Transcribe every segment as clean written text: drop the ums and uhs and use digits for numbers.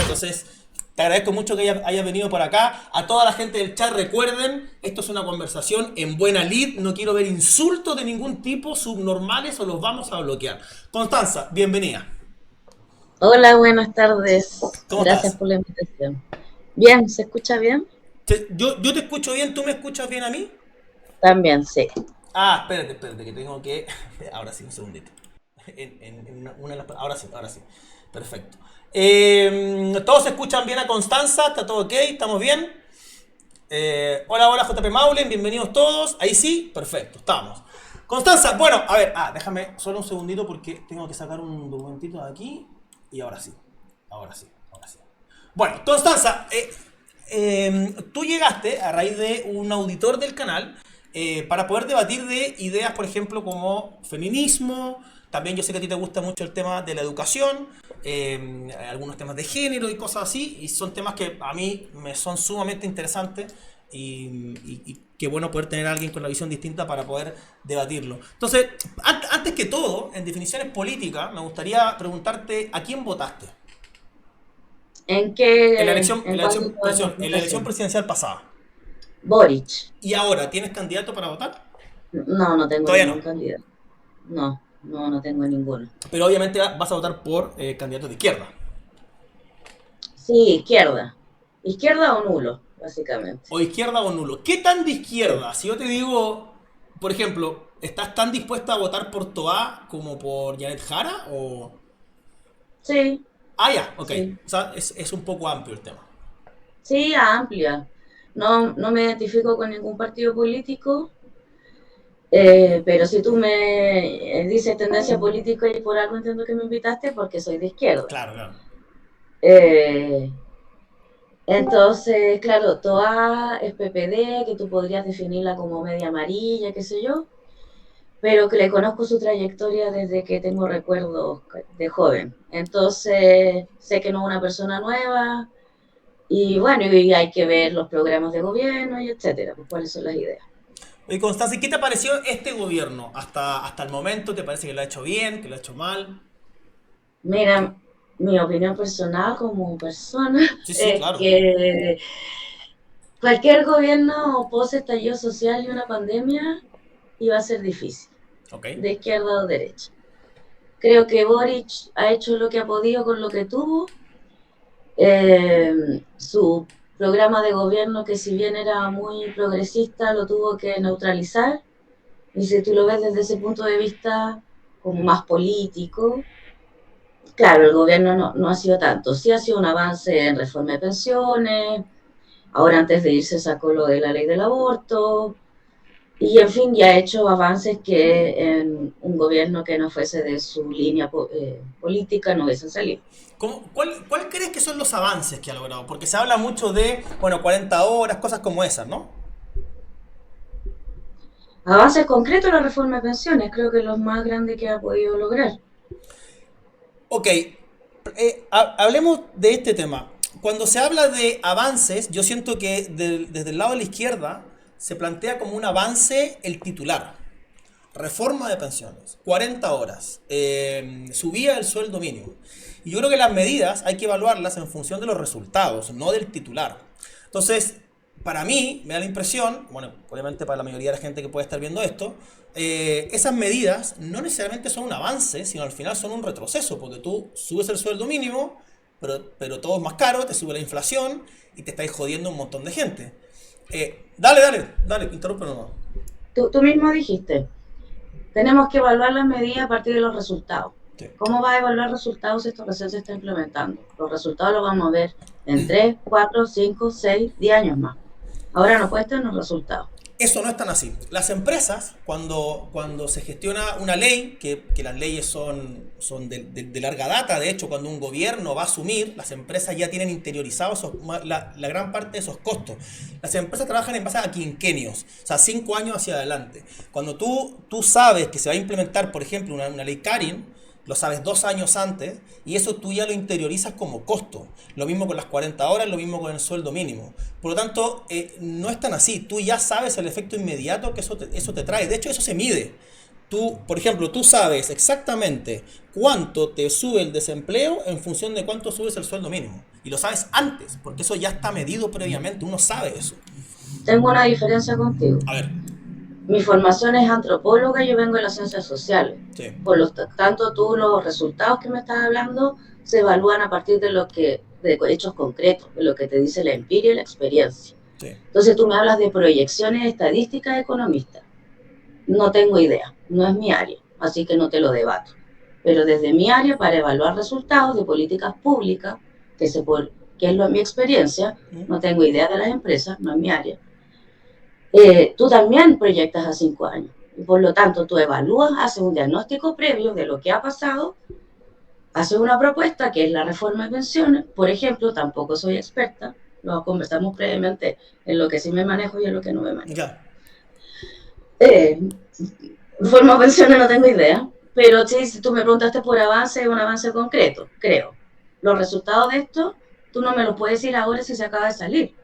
Entonces, te agradezco mucho que hayas venido por acá. A toda la gente del chat, recuerden, esto es una conversación en buena lid. No quiero ver insultos de ningún tipo, subnormales, o los vamos a bloquear. Constanza, bienvenida. Hola, buenas tardes. ¿Cómo Gracias estás? por la invitación. Bien, ¿se escucha bien? Yo te escucho bien, ¿tú me escuchas bien a mí? También, sí. Ah, espérate, que tengo que... Ahora sí, un segundito. Ahora sí. Perfecto. ¿Todos se escuchan bien a Constanza? ¿Está todo ok? ¿Estamos bien? Hola, JP Maulen, bienvenidos todos. Ahí sí, perfecto, estamos. Constanza, bueno, a ver, déjame solo un segundito porque tengo que sacar un documentito de aquí. Y ahora sí. Bueno, Constanza, tú llegaste a raíz de un auditor del canal para poder debatir de ideas, por ejemplo, como feminismo. También yo sé que a ti te gusta mucho el tema de la educación, algunos temas de género y cosas así, y son temas que a mí me son sumamente interesantes y qué bueno poder tener a alguien con una visión distinta para poder debatirlo. Entonces, antes que todo, en definiciones políticas, me gustaría preguntarte a quién votaste ¿En en la qué, elección, en cuál de todas las en la elección votaciones? presidencial pasada. Boric. ¿Y ahora tienes candidato para votar? No, no tengo Todavía no. ningún candidato. No, no, no tengo ninguno. Pero obviamente vas a votar por candidatos de izquierda. Sí, izquierda. Izquierda o nulo, básicamente. O izquierda o nulo. ¿Qué tan de Sí. izquierda? Si yo te digo, por ejemplo, ¿estás tan dispuesta a votar por Toá como por Janet Jara? O... Sí, Ah, ya, ok. sí. O sea, es un poco amplio el tema. Sí, amplia. No, no me identifico con ningún partido político, pero si tú me dices tendencia política y por algo entiendo que me invitaste, porque soy de izquierda. Claro, claro. Eh, entonces, claro, TOA es PPD, que tú podrías definirla como media amarilla, qué sé yo, pero que le conozco su trayectoria desde que tengo recuerdos de joven. Entonces, sé que no es una persona nueva y bueno, y hay que ver los programas de gobierno y etcétera, pues cuáles son las ideas. Oye, Constanza, ¿qué te pareció este gobierno hasta el momento? ¿Te parece que lo ha hecho bien, que lo ha hecho mal? Mira, mi opinión personal como persona Sí, sí, es claro. que cualquier gobierno post estallido social y una pandemia iba a ser difícil, Ok. de izquierda o derecha. Creo que Boric ha hecho lo que ha podido con lo que tuvo. Su programa de gobierno, que si bien era muy progresista, lo tuvo que neutralizar. Y si tú lo ves desde ese punto de vista como más político, claro, el gobierno no ha sido tanto. Sí ha sido un avance en reforma de pensiones. Ahora antes de irse sacó lo de la ley del aborto. Y en fin, ya ha hecho avances que en un gobierno que no fuese de su línea política no hubiesen salido. ¿Cuál crees que son los avances que ha logrado? Porque se habla mucho de, bueno, 40 horas, cosas como esas, ¿no? Avances concretos en la reforma de pensiones, creo que es lo más grande que ha podido lograr. Ok, hablemos de este tema. Cuando se habla de avances, yo siento que desde el lado de la izquierda se plantea como un avance el titular. Reforma de pensiones, 40 horas, subida del sueldo mínimo. Y yo creo que las medidas hay que evaluarlas en función de los resultados, no del titular. Entonces, para mí, me da la impresión, bueno, obviamente para la mayoría de la gente que puede estar viendo esto, esas medidas no necesariamente son un avance, sino al final son un retroceso, porque tú subes el sueldo mínimo, pero todo es más caro, te sube la inflación y te estáis jodiendo un montón de gente. Dale, interrúmpeme nomás. Tú mismo dijiste, tenemos que evaluar las medidas a partir de los resultados. Sí. ¿Cómo va a evaluar resultados si esto recién se está implementando? Los resultados los vamos a ver en 3, 4, 5, 6, 10 años más. Ahora no cuestan los resultados. Eso no es tan así. Las empresas, cuando se gestiona una ley, que las leyes son de larga data, de hecho, cuando un gobierno va a asumir, las empresas ya tienen interiorizados la gran parte de esos costos. Las empresas trabajan en base a quinquenios, o sea, 5 años hacia adelante. Cuando tú sabes que se va a implementar, por ejemplo, una ley Karin, lo sabes 2 años antes y eso tú ya lo interiorizas como costo. Lo mismo con las 40 horas, lo mismo con el sueldo mínimo. Por lo tanto, no es tan así. Tú ya sabes el efecto inmediato que eso te trae. De hecho, eso se mide. Tú, por ejemplo, tú sabes exactamente cuánto te sube el desempleo en función de cuánto subes el sueldo mínimo. Y lo sabes antes, porque eso ya está medido previamente, uno sabe eso. Tengo una diferencia contigo. A ver, Mi formación es antropóloga y yo vengo de las ciencias sociales. sí, Por lo tanto, tú los resultados que me estás hablando se evalúan a partir de lo que de hechos concretos, de lo que te dice la empiria y la experiencia. sí. Entonces tú me hablas de proyecciones estadísticas economistas. No tengo idea, no es mi área, así que no te lo debato. Pero desde mi área, para evaluar resultados de políticas públicas, que es lo de mi experiencia, ¿Mm? no tengo idea de las empresas, no es mi área, tú también proyectas a 5 años. Y por lo tanto, tú evalúas, haces un diagnóstico previo de lo que ha pasado, haces una propuesta que es la reforma de pensiones. Por ejemplo, tampoco soy experta, lo conversamos previamente en lo que sí me manejo y en lo que no me manejo. Ya. Eh, Reforma de pensiones no tengo idea, pero sí, si tú me preguntaste por avance, es un avance concreto, creo. Los resultados de esto, tú no me los puedes decir ahora si se acaba de salir.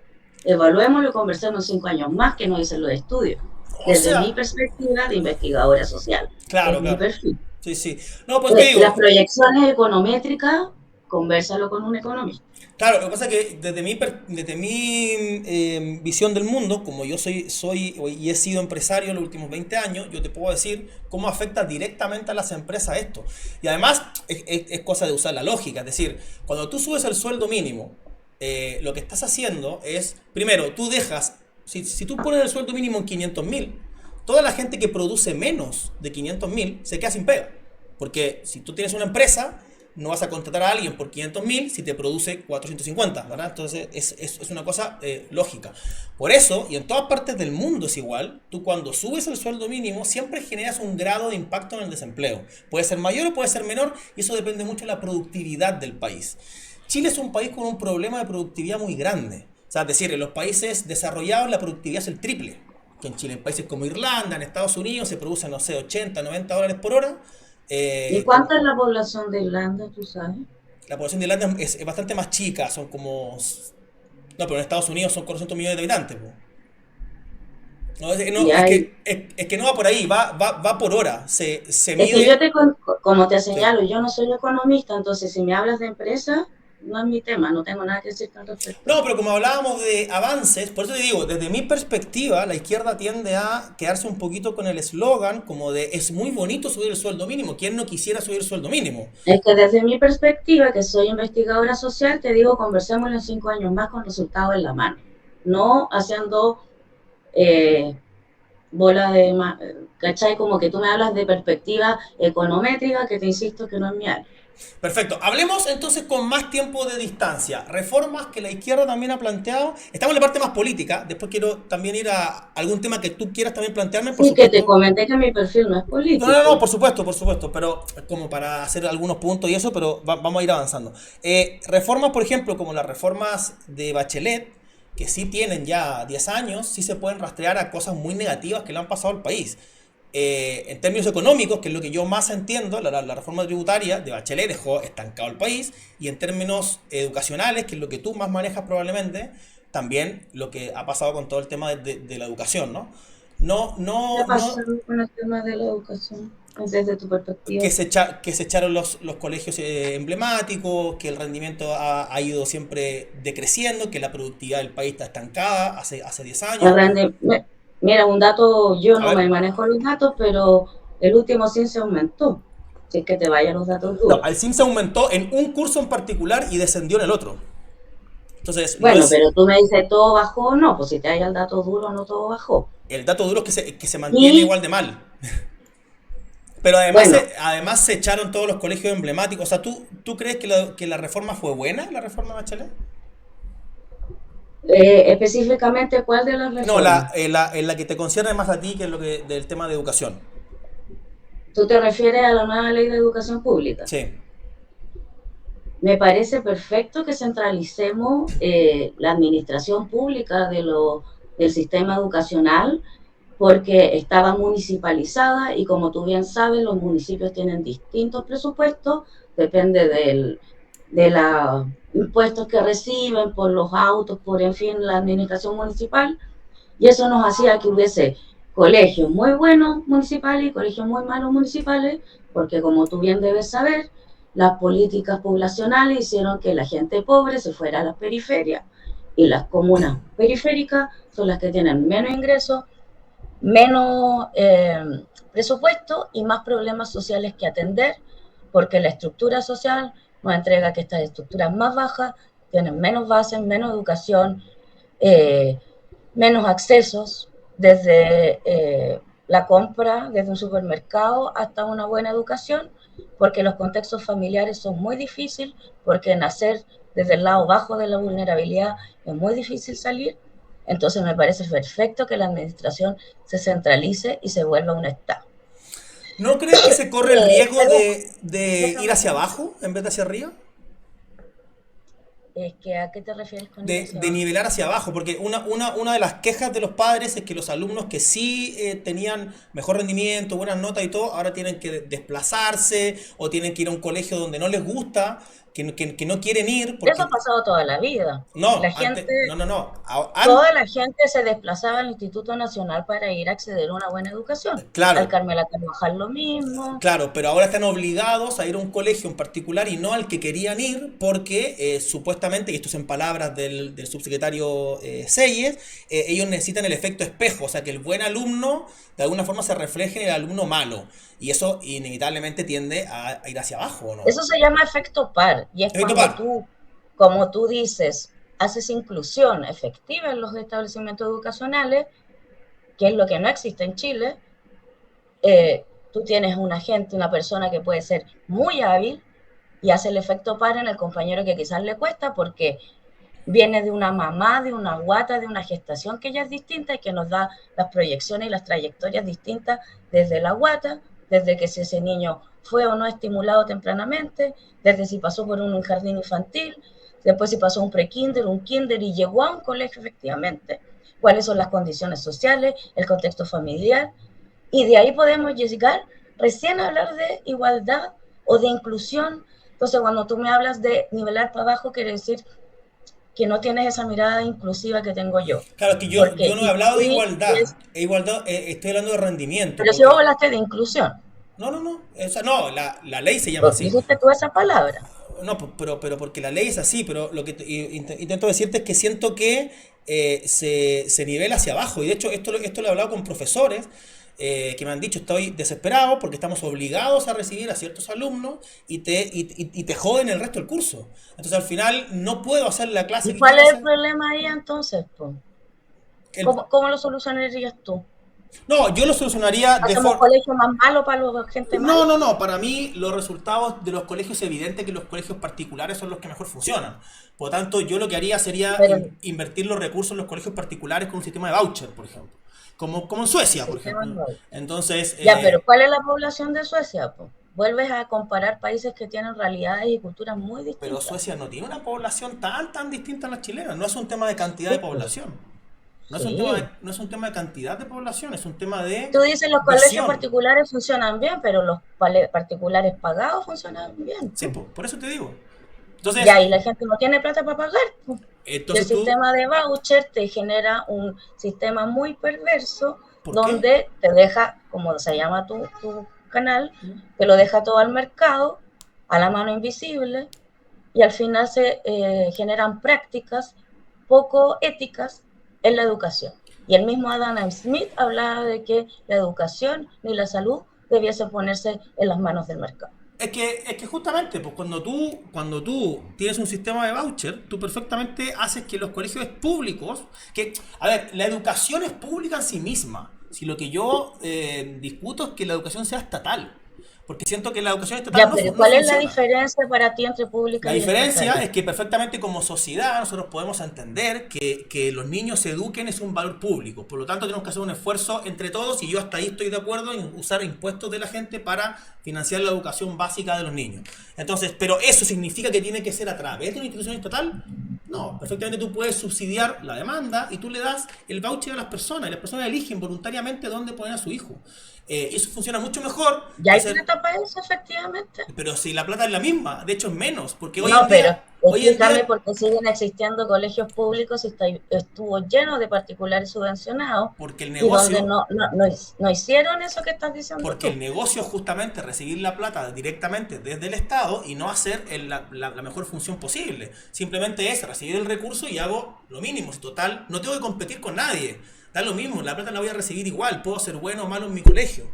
Evaluémoslo y conversemos en 5 años más, que nos dicen los estudios. O Desde mi sea, perspectiva de investigadora social, es claro, mi claro. perfil. Sí, sí. No, pues te Las digo, proyecciones econométricas, conversalo con un economista. claro, lo que pasa es que desde mi visión del mundo, como yo soy y he sido empresario en los últimos 20 años, yo te puedo decir cómo afecta directamente a las empresas esto. Y además es cosa de usar la lógica, es decir, cuando tú subes el sueldo mínimo, lo que estás haciendo es, primero, tú dejas, si tú pones el sueldo mínimo en 500.000, toda la gente que produce menos de 500.000 se queda sin pega. Porque si tú tienes una empresa, no vas a contratar a alguien por 500.000 si te produce 450, ¿verdad? Entonces es una cosa lógica. Por eso, y en todas partes del mundo es igual, tú cuando subes el sueldo mínimo siempre generas un grado de impacto en el desempleo. Puede ser mayor o puede ser menor, y eso depende mucho de la productividad del país. Chile es un país con un problema de productividad muy grande. O sea, es decir, en los países desarrollados la productividad es el triple que en Chile. En países como Irlanda, en Estados Unidos se producen, no sé, 80, 90 dólares por hora. ¿Y Como cuánta es la población de Irlanda, tú sabes? la población de Irlanda es bastante más chica, son como... No, pero en Estados Unidos son 400 millones de habitantes. Po. No, Y hay es que no va por ahí, va por hora. Se Es que yo mide... te, como te Sí. señalo, yo no soy economista, entonces si me hablas de empresa, no es mi tema, no tengo nada que decirte al respecto. No, pero como hablábamos de avances, por eso te digo, desde mi perspectiva, la izquierda tiende a quedarse un poquito con el eslogan como de es muy bonito subir el sueldo mínimo. ¿Quién no quisiera subir el sueldo mínimo? Es que desde mi perspectiva, que soy investigadora social, te digo, conversemos en 5 años más con resultados en la mano, no haciendo eh, bola de... ¿Cachai? Como que tú me hablas de perspectiva econométrica, que te insisto que no es mi área. Perfecto. Hablemos entonces con más tiempo de distancia. Reformas que la izquierda también ha planteado. Estamos en la parte más política. Después quiero también ir a algún tema que tú quieras también plantearme, por Sí, que te supuesto. comenté que mi perfil no es No, no, no, político. por supuesto, pero como para hacer algunos puntos y eso, pero vamos a ir avanzando. Reformas, por ejemplo, como las reformas de Bachelet, que sí tienen ya 10 años, sí se pueden rastrear a cosas muy negativas que le han pasado al país. En términos económicos, que es lo que yo más entiendo, la reforma tributaria de Bachelet dejó estancado el país, y en términos educacionales, que es lo que tú más manejas probablemente, también lo que ha pasado con todo el tema de la educación, ¿no? No, ¿Qué ha no, no, pasado con el tema de la educación desde tu perspectiva? que se echaron los colegios emblemáticos, que el rendimiento ha ido siempre decreciendo, que la productividad del país está estancada hace 10 años. Mira, un dato, yo A no me ver, manejo los datos, pero el último sí se aumentó. Si es que te vayan los datos no, duros. el SIM se aumentó en un curso en particular y descendió en el otro. Entonces, no Bueno, es... pero tú me dices todo bajó, no, pues si te hay el dato duro, no todo bajó. El dato duro es que se mantiene Y igual de mal. Pero además bueno, además se echaron todos los colegios emblemáticos. O sea, ¿tú crees que la reforma fue buena, la reforma de Bachelet? específicamente, ¿cuál de las No, reformas? en la que te concierne más a ti, que es lo que del tema de educación. ¿Tú te refieres a la nueva ley de educación pública? Sí. Me parece perfecto que centralicemos la administración pública del sistema educacional porque estaba municipalizada y como tú bien sabes, los municipios tienen distintos presupuestos, depende de los impuestos que reciben por los autos, por en fin, la administración municipal, y eso nos hacía que hubiese colegios muy buenos municipales y colegios muy malos municipales, porque como tú bien debes saber, las políticas poblacionales hicieron que la gente pobre se fuera a las periferias y las comunas periféricas son las que tienen menos ingresos, menos presupuesto y más problemas sociales que atender, porque la estructura social nos entrega que estas estructuras más bajas tienen menos bases, menos educación, eh, menos accesos, desde la compra, desde un supermercado hasta una buena educación, porque los contextos familiares son muy difíciles, porque nacer desde el lado bajo de la vulnerabilidad es muy difícil salir. Entonces me parece perfecto que la administración se centralice y se vuelva un Estado. ¿No crees que se corre el riesgo Pero de ir déjame, hacia abajo en vez de hacia arriba? es que ¿a qué te refieres con ir hacia De abajo? nivelar hacia abajo, porque una de las quejas de los padres es que los alumnos que sí tenían mejor rendimiento, buenas notas y todo, ahora tienen que desplazarse o tienen que ir a un colegio donde no les gusta, que no quieren ir, Eso ha porque pasado toda la vida. La no, gente, antes, no, toda la gente se desplazaba al Instituto Nacional para ir a acceder a una buena educación. Al claro, Carmela Carvajal lo mismo. claro, pero ahora están obligados a ir a un colegio en particular y no al que querían ir porque supuestamente, y esto es en palabras del subsecretario Seyes, ellos necesitan el efecto espejo, o sea que el buen alumno de alguna forma se refleje en el alumno malo y eso inevitablemente tiende a ir hacia abajo, ¿o no? Eso se llama efecto par y es Efecto cuando par. tú, como tú dices, haces inclusión efectiva en los establecimientos educacionales, que es lo que no existe en Chile. Tú tienes una gente, una persona que puede ser muy hábil y hace el efecto par en el compañero que quizás le cuesta porque viene de una mamá, de una guata, de una gestación que ya es distinta y que nos da las proyecciones y las trayectorias distintas desde la guata, desde que si ese niño fue o no estimulado tempranamente, desde si pasó por un jardín infantil, después si pasó un prekinder, un kinder y llegó a un colegio efectivamente, cuáles son las condiciones sociales, el contexto familiar, y de ahí podemos llegar recién a hablar de igualdad o de inclusión. Entonces, cuando tú me hablas de nivelar para abajo, quiere decir que no tienes esa mirada inclusiva que tengo yo. Claro, que yo Porque no he hablado de incluir igualdad, es, igualdad estoy hablando de rendimiento, pero si vos porque hablaste de inclusión, no, esa no, la ley se llama pues así. dijiste tú esa palabra. No, pero porque la ley es así, pero lo que intento decirte es que siento que se nivela hacia abajo. Y de hecho, esto lo he hablado con profesores que me han dicho, estoy desesperado porque estamos obligados a recibir a ciertos alumnos y te joden el resto del curso. Entonces al final no puedo hacer la clase ¿Y que cuál quiero es el hacer. problema ahí entonces? Pues? El- ¿Cómo lo solucionarías tú? no, yo lo solucionaría de ¿Hacemos un forma... colegio más malo para la gente mala? No. Para mí, los resultados de los colegios es evidente que los colegios particulares son los que mejor funcionan. Por lo tanto, yo lo que haría sería Pero invertir los recursos en los colegios particulares con un sistema de voucher, por ejemplo. Como en Suecia, por sistema ejemplo. nuevo. Entonces, Ya, pero ¿cuál es la población de Suecia? Pues? Vuelves a comparar países que tienen realidades y culturas muy pero distintas. Suecia no tiene una población tan distinta a la chilena. No es un tema de cantidad de Sí, pues, población. sí. No es un tema de cantidad de población, es un tema de Tú dices los colegios visión. particulares funcionan bien, pero los particulares pagados funcionan bien. Sí, por eso te digo. Entonces, Ya, y la gente no tiene plata para pagar. Y el entonces tú, sistema de voucher te genera un sistema muy perverso ¿por qué? donde te deja, como se llama tu canal, te lo deja todo al mercado, a la mano invisible, y al final se generan prácticas poco éticas en la educación. Y el mismo Adam Smith hablaba de que la educación ni la salud debiese ponerse en las manos del mercado. Es que justamente, pues cuando tú tienes un sistema de voucher, tú perfectamente haces que los colegios públicos, a ver, la educación es pública en sí misma. Si lo que yo discuto es que la educación sea estatal, porque siento que la educación estatal Ya, pero no ¿cuál es la funciona. diferencia para ti entre La pública y diferencia estatal? es que perfectamente como sociedad nosotros podemos entender que los niños se eduquen es un valor público. Por lo tanto tenemos que hacer un esfuerzo entre todos y yo hasta ahí estoy de acuerdo en usar impuestos de la gente para financiar la educación básica de los niños. Entonces, ¿pero eso significa que tiene que ser a través de una institución estatal? No, perfectamente tú puedes subsidiar la demanda y tú le das el voucher a las personas y las personas eligen voluntariamente dónde poner a su hijo. Eso funciona mucho mejor Ya que hay hacer. plata para eso, efectivamente. Pero si la plata es la misma, de hecho es menos, porque No, pero hoy en explícame día, por qué siguen existiendo colegios públicos y estuvo lleno de particulares subvencionados porque el y donde negocio, no hicieron eso que estás diciendo porque el tú. negocio es justamente recibir la plata directamente desde el Estado y no hacer la mejor función posible. Simplemente es recibir el recurso y hago lo mínimo. Si total, no tengo que competir con nadie. Da lo mismo, la plata la voy a recibir igual, puedo ser bueno o malo en mi colegio.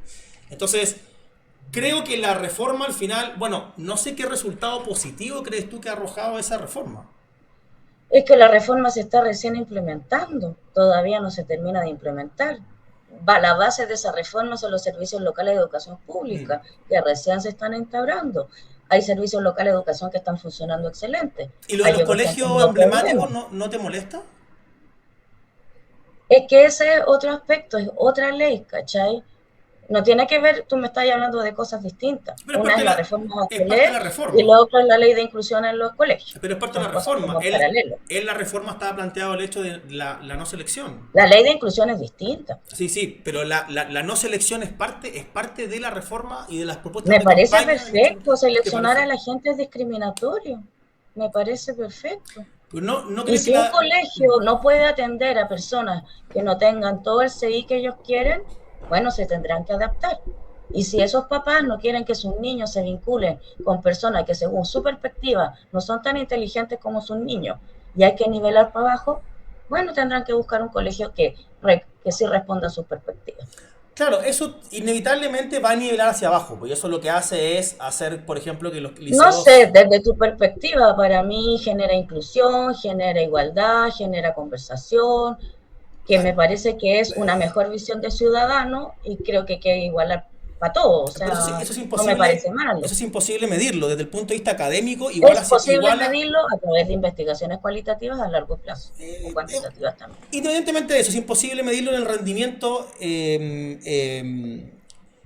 Entonces, creo que la reforma al final, bueno, no sé qué resultado positivo crees tú que ha arrojado esa reforma. Es que la reforma se está recién implementando, todavía no se termina de implementar. La base de esa reforma son los servicios locales de educación Mm. pública, que recién se están instaurando. Hay servicios locales de educación que están funcionando excelente, ¿Y lo de hay los otros que han colegios tenido emblemáticos problemas. no te molesta? Es que ese es otro aspecto, es otra ley, ¿cachai? No tiene que ver, tú me estás hablando de cosas distintas. Pero Una es la reforma es parte de Bachelet la y reforma. la otra es la ley de inclusión en los colegios. Pero es parte de Son la cosas reforma. como en paralelo. En la reforma estaba planteado el hecho de la no selección. La ley de inclusión es distinta. Sí, sí, pero la no selección es parte de la reforma y de las propuestas Me de parece campaña. perfecto, ¿Te seleccionar parece? a la gente es discriminatorio. Me parece perfecto. Pues no Y crees que si un la... colegio no puede atender a personas que no tengan todo el CI que ellos quieren, bueno, se tendrán que adaptar. Y si esos papás no quieren que sus niños se vinculen con personas que según su perspectiva no son tan inteligentes como sus niños y hay que nivelar para abajo, bueno, tendrán que buscar un colegio que sí responda a sus perspectivas. Claro, eso inevitablemente va a nivelar hacia abajo, porque eso lo que hace es hacer, por ejemplo, que los No liceos... sé, desde tu perspectiva, para mí genera inclusión, genera igualdad, genera conversación, que me parece que es una mejor visión de ciudadano y creo que hay que igualar para todos, o Pero sea, no me parece eso malo. es imposible medirlo desde el punto de vista académico, Es posible iguala medirlo a través de investigaciones cualitativas a largo plazo o eh, eh, cuantitativas también. independientemente de eso, es imposible medirlo en el rendimiento,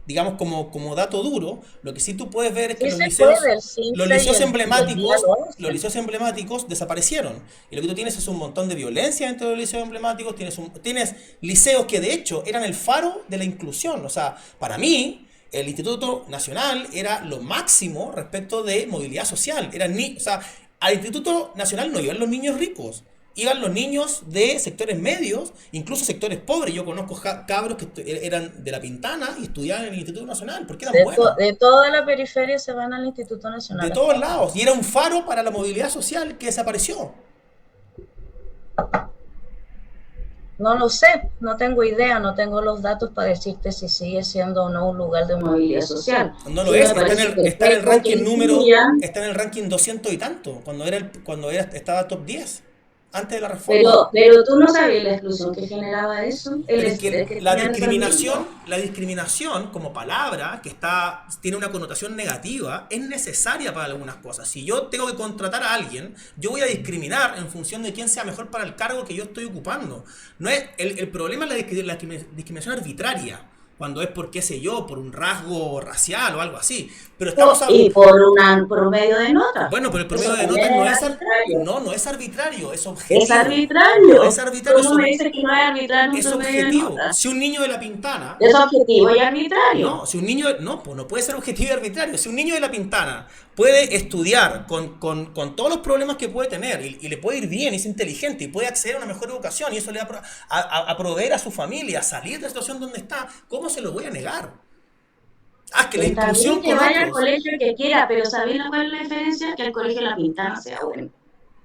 digamos, como dato duro. Lo que sí tú puedes ver es que Sí se puede, el los CINFE liceos y el día emblemáticos, lo los hacen. liceos emblemáticos desaparecieron. Y lo que tú tienes es un montón de violencia dentro de los liceos emblemáticos. Tienes liceos que de hecho eran el faro de la inclusión. O sea, para mí, el Instituto Nacional era lo máximo respecto de movilidad social. O sea, al Instituto Nacional no iban los niños ricos, iban los niños de sectores medios, incluso sectores pobres. Yo conozco cabros que eran de La Pintana y estudiaban en el Instituto Nacional porque eran buenos. De toda la periferia se van al Instituto De Nacional a todos trabajar. lados. Y era un faro para la movilidad social que desapareció. No lo sé, no tengo idea, no tengo los datos para decirte si sigue siendo o no un lugar de movilidad social. No lo Sí me es, parece está en el perfecto que ranking incluyan, está en el ranking 200 y tanto, estaba top 10 antes de la reforma. pero tú no sabías la exclusión que generaba eso, el Pero es estrés que que tenían esos niños. la discriminación como palabra, tiene una connotación negativa, es necesaria para algunas cosas. Si yo tengo que contratar a alguien, yo voy a discriminar en función de quién sea mejor para el cargo que yo estoy ocupando. No es, el problema es la discriminación arbitraria, cuando es por qué sé yo, por un rasgo racial o algo así. Pero Y por medio de nota. bueno, pero el promedio Eso de también notas es arbitrario. no es arbitrario, es Es objetivo. No es arbitrario. arbitrario, ¿Cómo me dices que no es arbitrario un es promedio de objetivo. nota? Si un niño de La Pintana, Es objetivo y arbitrario. no, si un niño, no, pues no puede ser objetivo y arbitrario. Si un niño de La Pintana puede estudiar con todos los problemas que puede tener y le puede ir bien, es inteligente y puede acceder a una mejor educación y eso le va a proveer a su familia, a salir de la situación donde está, ¿cómo se lo voy a negar? Ah, que la Está bien inclusión que con vaya al otros. colegio que quiera, pero ¿sabéis cuál es la diferencia? Que el colegio de La Pintana sea bueno.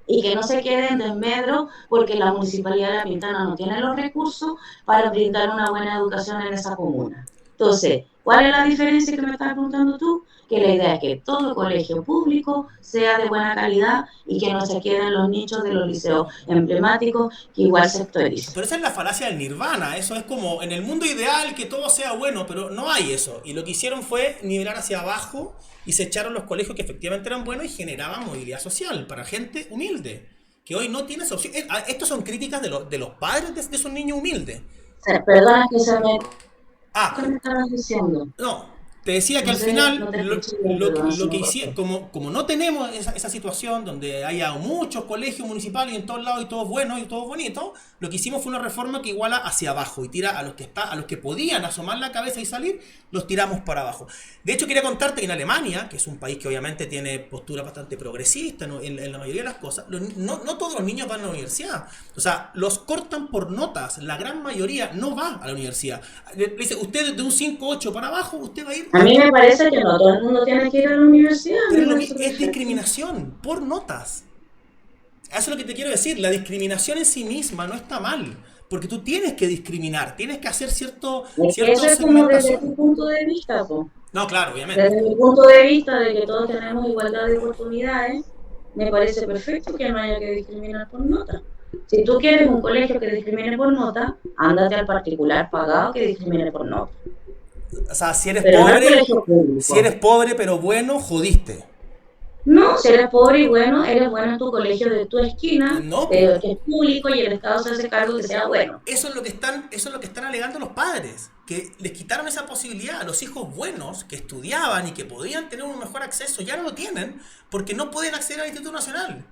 Y que no se quede en desmedro porque la municipalidad de La Pintana no tiene los recursos para brindar una buena educación en esa comuna. Entonces, ¿cuál es la diferencia que me estás preguntando tú? Que la idea es que todo colegio público sea de buena calidad y que no se queden los nichos de los liceos emblemáticos que igual sectorizan. Pero esa es la falacia del nirvana. Eso es como en el mundo ideal que todo sea bueno, pero no hay eso. Y lo que hicieron fue nivelar hacia abajo y se echaron los colegios que efectivamente eran buenos y generaban movilidad social para gente humilde, que hoy no tiene esa opción. Estos son críticas de los padres de esos niños humildes. Perdona que se me... Ah, ¿Qué me estabas diciendo? no. Te decía que No al sé, final no te escuché bien, perdón, se lo me que cortó. hicieron, como no tenemos esa situación donde haya muchos colegios municipales y en todos lados y todos buenos y todos bonitos, lo que hicimos fue una reforma que iguala hacia abajo y tira a los que podían asomar la cabeza y salir, los tiramos para abajo. De hecho, quería contarte que en Alemania, que es un país que obviamente tiene postura bastante progresista, ¿no? En la mayoría de las cosas, no todos los niños van a la universidad. O sea, los cortan por notas. La gran mayoría no va a la universidad. Le dice, usted de un 5,8 para abajo, usted va a ir A a mí me todo. parece que no todo el mundo tiene que ir a la universidad, Pero me lo parece que es perfecto. discriminación por notas. Eso es lo que te quiero decir. La discriminación en sí misma no está mal. Porque tú tienes que discriminar, tienes que hacer Es que eso cierta es como desde tu segmentación. punto de vista, po. No, claro, obviamente. Desde mi punto de vista de que todos tenemos igualdad de oportunidades, me parece perfecto que no haya que discriminar por nota. Si tú quieres un colegio que discrimine por nota, ándate al particular pagado que discrimine por nota. O sea, Pero no al colegio si eres público. pobre pero bueno, jodiste. No, si eres pobre y bueno, eres bueno en tu colegio de tu esquina, No, po. que es público y el Estado se hace cargo que sea bueno. Eso es lo que están alegando los padres, que les quitaron esa posibilidad a los hijos buenos que estudiaban y que podían tener un mejor acceso, ya no lo tienen porque no pueden acceder al Instituto Nacional.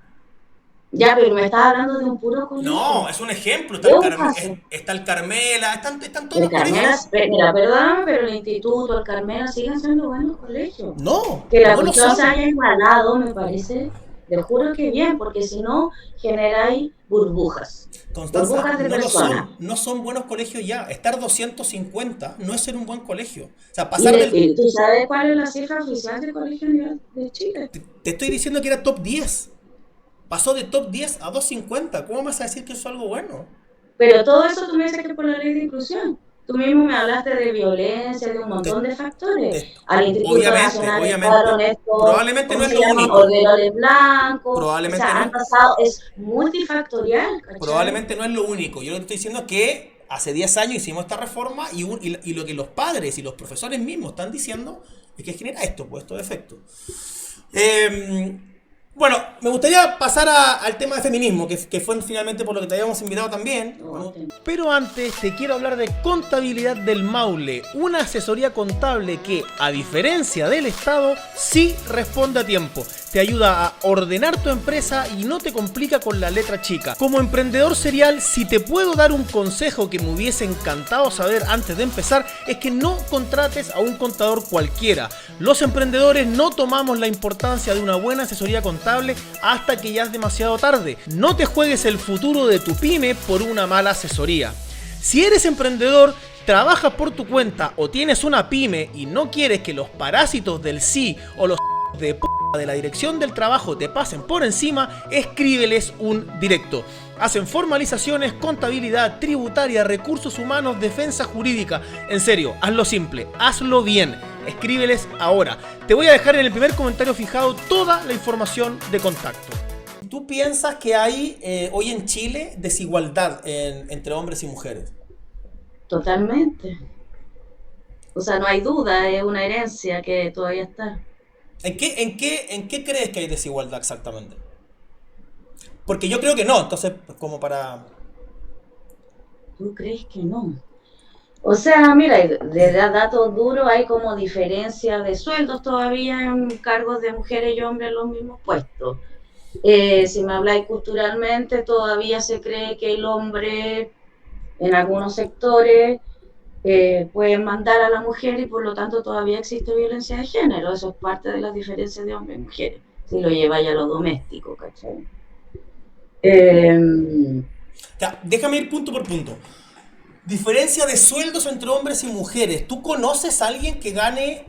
Ya, pero me estás hablando de un puro No, colegio, es un ejemplo, de un caso. está el Carmela, están todos El los Carmela, colegios. mira, perdóname, pero el instituto, el Carmela siguen siendo buenos colegios. No, Que la no lo cuestión se son. haya igualado, me parece, te juro que bien, porque si no, generáis burbujas, Constanza, burbujas de no lo personas. son, no son buenos colegios ya. Estar 250 no es ser un buen colegio. O sea, Y tú sabes cuál es la cifra oficial del Colegio Nivel de Chile. te estoy diciendo que era top 10. Pasó de top 10 a 250. ¿Cómo me vas a decir que eso es algo bueno? Pero todo eso tú me dices que por la ley de inclusión. Tú mismo me hablaste de violencia, de un Te- montón de factores. te- Al Instituto Nacional entraron obviamente, estos, probablemente no ¿cómo es se lo llaman? único. Orderoles blancos. O Probablemente sea, no han es, pasado, es multifactorial, ¿cachai? probablemente no es lo único. Yo lo que estoy diciendo es que hace 10 años hicimos esta reforma y lo que los padres y los profesores mismos están diciendo es que genera esto, pues, estos efectos. Eh, bueno, me gustaría pasar al tema de feminismo, que fue finalmente por lo que te habíamos invitado también. No, Pero antes te quiero hablar de Contabilidad del Maule, una asesoría contable que, a diferencia del Estado, sí responde a tiempo. Te ayuda a ordenar tu empresa y no te complica con la letra chica. Como emprendedor serial, si te puedo dar un consejo que me hubiese encantado saber antes de empezar, es que no contrates a un contador cualquiera. Los emprendedores no tomamos la importancia de una buena asesoría contable hasta que ya es demasiado tarde. No te juegues el futuro de tu pyme por una mala asesoría. Si eres emprendedor, trabajas por tu cuenta o tienes una pyme y no quieres que los parásitos del sí o los de la dirección del trabajo te pasen por encima, escríbeles un directo. Hacen formalizaciones, contabilidad, tributaria, recursos humanos, defensa jurídica. En serio, hazlo simple, hazlo bien. Escríbeles ahora. Te voy a dejar en el primer comentario fijado toda la información de contacto. ¿Tú piensas que hay hoy en Chile desigualdad entre hombres y mujeres? totalmente. O sea, no hay duda, es una herencia que todavía está. ¿En qué crees que hay desigualdad exactamente? Porque yo creo que no, entonces, pues, como para... ¿Tú crees que no? O sea, mira, de datos duros hay como diferencia de sueldos todavía en cargos de mujeres y hombres en los mismos puestos. Si me habláis culturalmente, todavía se cree que el hombre en algunos sectores puede mandar a la mujer y por lo tanto todavía existe violencia de género. Eso es parte de las diferencias de hombres y mujeres, si lo lleváis a lo doméstico, ¿cachai? Eh, Ya, déjame ir punto por punto. Diferencia de sueldos entre hombres y mujeres. ¿Tú conoces a alguien que gane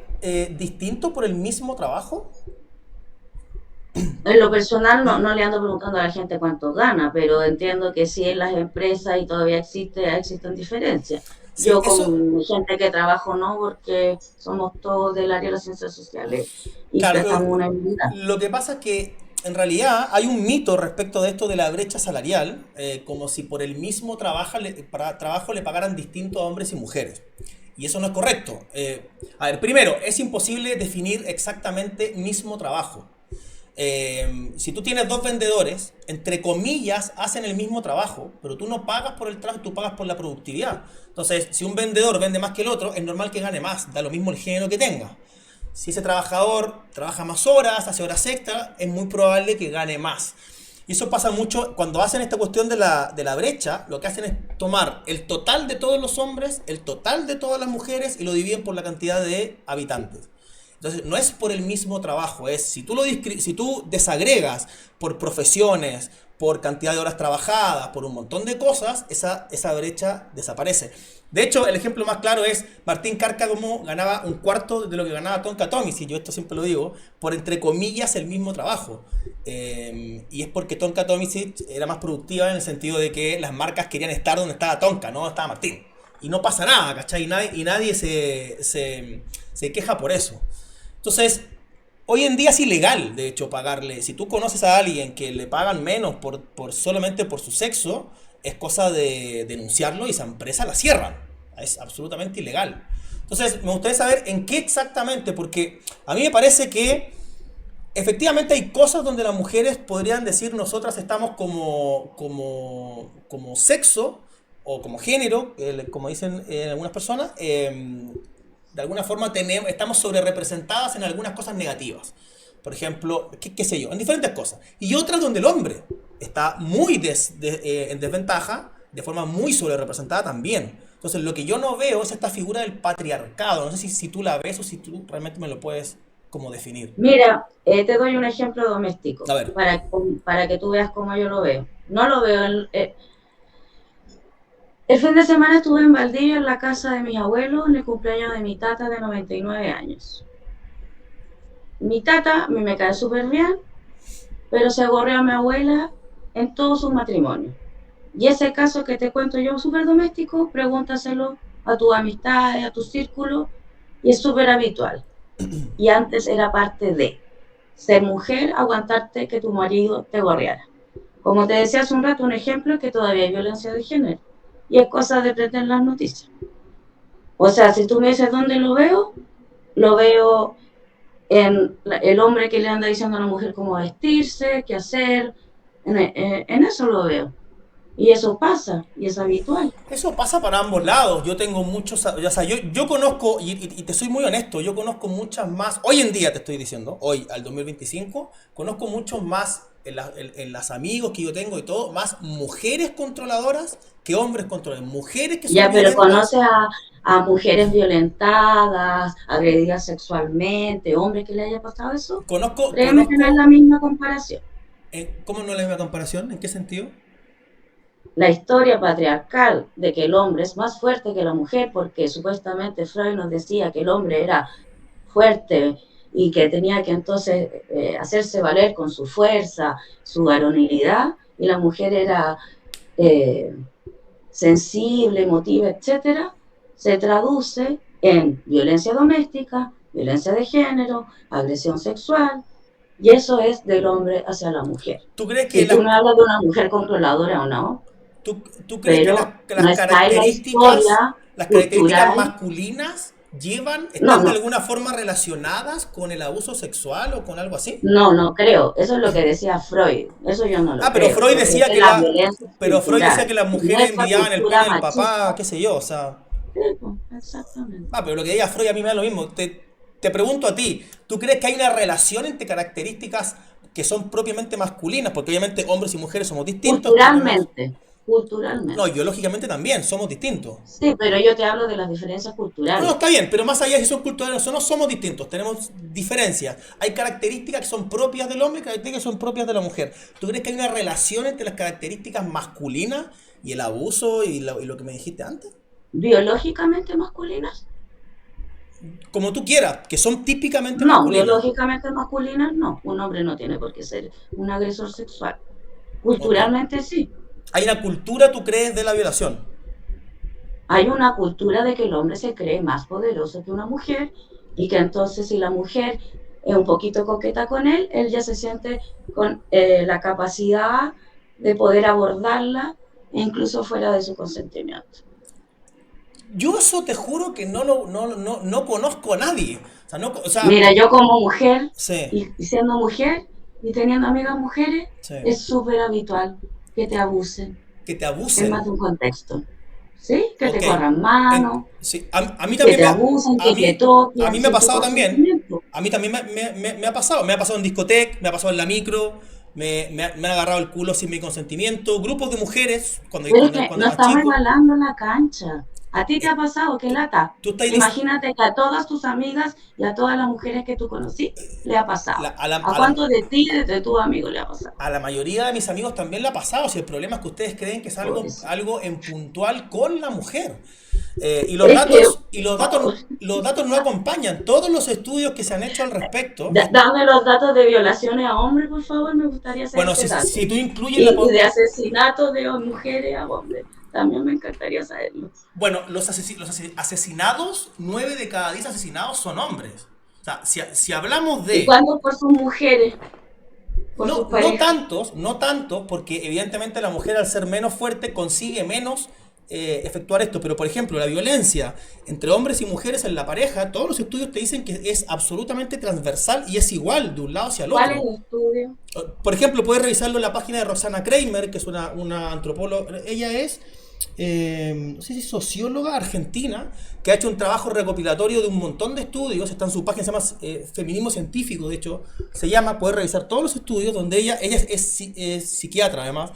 distinto por el mismo trabajo? En lo personal no le ando preguntando a la gente cuánto gana, pero entiendo que sí en las empresas y todavía existen diferencias. Sí, Yo eso, con gente que trabajo no, porque somos todos del área de las ciencias sociales y claro, prestamos una habilidad. lo que pasa es que en realidad hay un mito respecto de esto de la brecha salarial, como si por el mismo trabajo le pagaran distinto a hombres y mujeres. Y eso no es correcto. A ver, primero, es imposible definir exactamente mismo trabajo. Si tú tienes dos vendedores, entre comillas, hacen el mismo trabajo, pero tú no pagas por el trabajo, tú pagas por la productividad. Entonces, si un vendedor vende más que el otro, es normal que gane más, da lo mismo el género que tenga. Si ese trabajador trabaja más horas, hace horas extra, es muy probable que gane más. Y eso pasa mucho cuando hacen esta cuestión de la brecha, lo que hacen es tomar el total de todos los hombres, el total de todas las mujeres y lo dividen por la cantidad de habitantes. Entonces, no es por el mismo trabajo, es si tú desagregas por profesiones, por cantidad de horas trabajadas, por un montón de cosas, esa brecha desaparece. De hecho, el ejemplo más claro es Martín Cárcamo ganaba un cuarto de lo que ganaba Tonka Tomic, y yo esto siempre lo digo, por entre comillas el mismo trabajo. Y es porque Tonka Tomic era más productiva en el sentido de que las marcas querían estar donde estaba Tonka, no estaba Martín. Y no pasa nada, ¿cachai? Y nadie se queja por eso. Entonces, hoy en día es ilegal, de hecho, pagarle. Si tú conoces a alguien que le pagan menos solamente por su sexo, es cosa de denunciarlo y esa empresa la cierran. Es absolutamente ilegal. Entonces, me gustaría saber en qué exactamente, porque a mí me parece que efectivamente hay cosas donde las mujeres podrían decir nosotras estamos como sexo o como género, como dicen algunas personas, de alguna forma estamos sobre representadas en algunas cosas negativas. Por ejemplo, qué sé yo, en diferentes cosas. Y otras donde el hombre está muy en desventaja, de forma muy sobre representada también. Entonces, lo que yo no veo es esta figura del patriarcado. No sé si tú la ves o si tú realmente me lo puedes como definir. Mira, te doy un ejemplo doméstico A ver. para que tú veas cómo yo lo veo. No lo veo. El fin de semana estuve en Valdivia, en la casa de mis abuelos, en el cumpleaños de mi tata de 99 años. Mi tata a mí me cae súper bien, pero se gorreó a mi abuela en todo su matrimonio. Y ese caso que te cuento yo, súper doméstico, pregúntaselo a tus amistades, a tu círculo, y es súper habitual. Y antes era parte de ser mujer, aguantarte que tu marido te gorreara. Como te decía hace un rato, un ejemplo es que todavía hay violencia de género. Y es cosa de pretender las noticias. O sea, si tú me dices dónde lo veo en el hombre que le anda diciendo a la mujer cómo vestirse, qué hacer. En eso lo veo. Y eso pasa, y es habitual. Eso pasa para ambos lados. Yo tengo muchos, o sea, yo conozco, y te soy muy honesto, yo conozco muchas más, hoy en día te estoy diciendo, hoy al 2025, conozco muchos más en las amigos que yo tengo y todo, más mujeres controladoras que hombres controladores. Mujeres que son Ya, pero violentas. conoces a mujeres violentadas, agredidas sexualmente, hombres que le haya pasado eso. Créeme que no es la misma comparación. ¿Cómo no es la misma comparación? ¿En qué sentido? La historia patriarcal de que el hombre es más fuerte que la mujer, porque supuestamente Freud nos decía que el hombre era fuerte y que tenía que entonces hacerse valer con su fuerza, su varonilidad, y la mujer era eh, sensible, emotiva, etcétera, se traduce en violencia doméstica, violencia de género, agresión sexual, y eso es del hombre hacia la mujer. ¿Tú crees que si tú me hablas de una mujer controladora o no, ¿Tú crees que pero no está en la historia las características cultural. masculinas están de No, alguna forma relacionadas con el abuso sexual o con algo así? no creo. Eso es lo que decía Freud. Eso yo no lo Pero creo. Freud Yo creo decía que que la violencia es Freud decía cultural. que las Y mujeres nuestra envidiaban el cultura pene del papá, machista. qué sé yo, o sea. Sí, pues, exactamente. Pero lo que diga Freud a mí me da lo mismo. Te pregunto a ti, ¿tú crees que hay una relación entre características que son propiamente masculinas? Porque obviamente hombres y mujeres somos distintos, tenemos. Culturalmente. No, Culturalmente. biológicamente también, somos distintos. Sí, pero yo te hablo de las diferencias No, culturales. está bien, pero más allá de si son culturales o no, somos distintos, tenemos diferencias. Hay características que son propias del hombre y características que son propias de la mujer. ¿Tú crees que hay una relación entre las características masculinas y el abuso y lo que me dijiste antes? Biológicamente masculinas. Como tú quieras, que son típicamente No, masculinas. biológicamente masculinas no. Un hombre no tiene por qué ser un agresor sexual. Ok. Culturalmente sí. Hay una cultura, ¿tú crees, de la violación? Hay una cultura de que el hombre se cree más poderoso que una mujer y que entonces si la mujer es un poquito coqueta con él ya se siente con la capacidad de poder abordarla incluso fuera de su consentimiento. Yo eso te juro que no conozco a nadie. O sea, Mira, yo como mujer sí. y siendo mujer, y teniendo amigas mujeres, Sí. es súper habitual que te abusen Que te en más abusen. de un contexto. ¿Sí? Que te Ok. corran mano, Sí. A mí que también te abusen, que te a toquen mí me ha sin tu pasado también. consentimiento. A mí también me ha pasado. Me ha pasado en discoteca, me ha pasado en la micro, me han agarrado el culo sin mi consentimiento. Grupos de mujeres, Pero es que cuando no era más estamos chico. igualando la cancha. ¿A ti te ha Eh, pasado? ¿Qué tú, lata? tú estás dic- Imagínate que a todas tus amigas y a todas las mujeres que tú conocí le ha pasado. la- a la, ¿A a la- cuántos de ti, de tus amigos le ha pasado? a la mayoría de mis amigos también le ha pasado. Si el problema es que ustedes creen que es Pobrecito. algo en puntual con la mujer. Y Es que, los datos no acompañan. Todos los estudios que se han hecho al respecto, dame los datos de violaciones a hombres, por favor, me gustaría saber bueno, ese dato. si tú incluyes Y de asesinatos de mujeres a hombres, también me encantaría saberlo. bueno, los asesinados, 9 de cada 10 asesinados son hombres. O sea, si hablamos ¿Y de... cuántos por sus mujeres, por sus No parejas? tantos, no tantos, porque evidentemente la mujer al ser menos fuerte consigue menos efectuar esto. Pero por ejemplo, la violencia entre hombres y mujeres en la pareja, todos los estudios te dicen que es absolutamente transversal y es igual de un lado hacia el ¿Cuál es otro. el estudio? Por ejemplo, puedes revisarlo en la página de Roxana Kramer, que es una antropóloga. Ella es, no sé si socióloga argentina, que ha hecho un trabajo recopilatorio de un montón de estudios. Está en su página, se llama Feminismo Científico, de hecho, se llama. Puedes revisar todos los estudios donde ella es psiquiatra, además.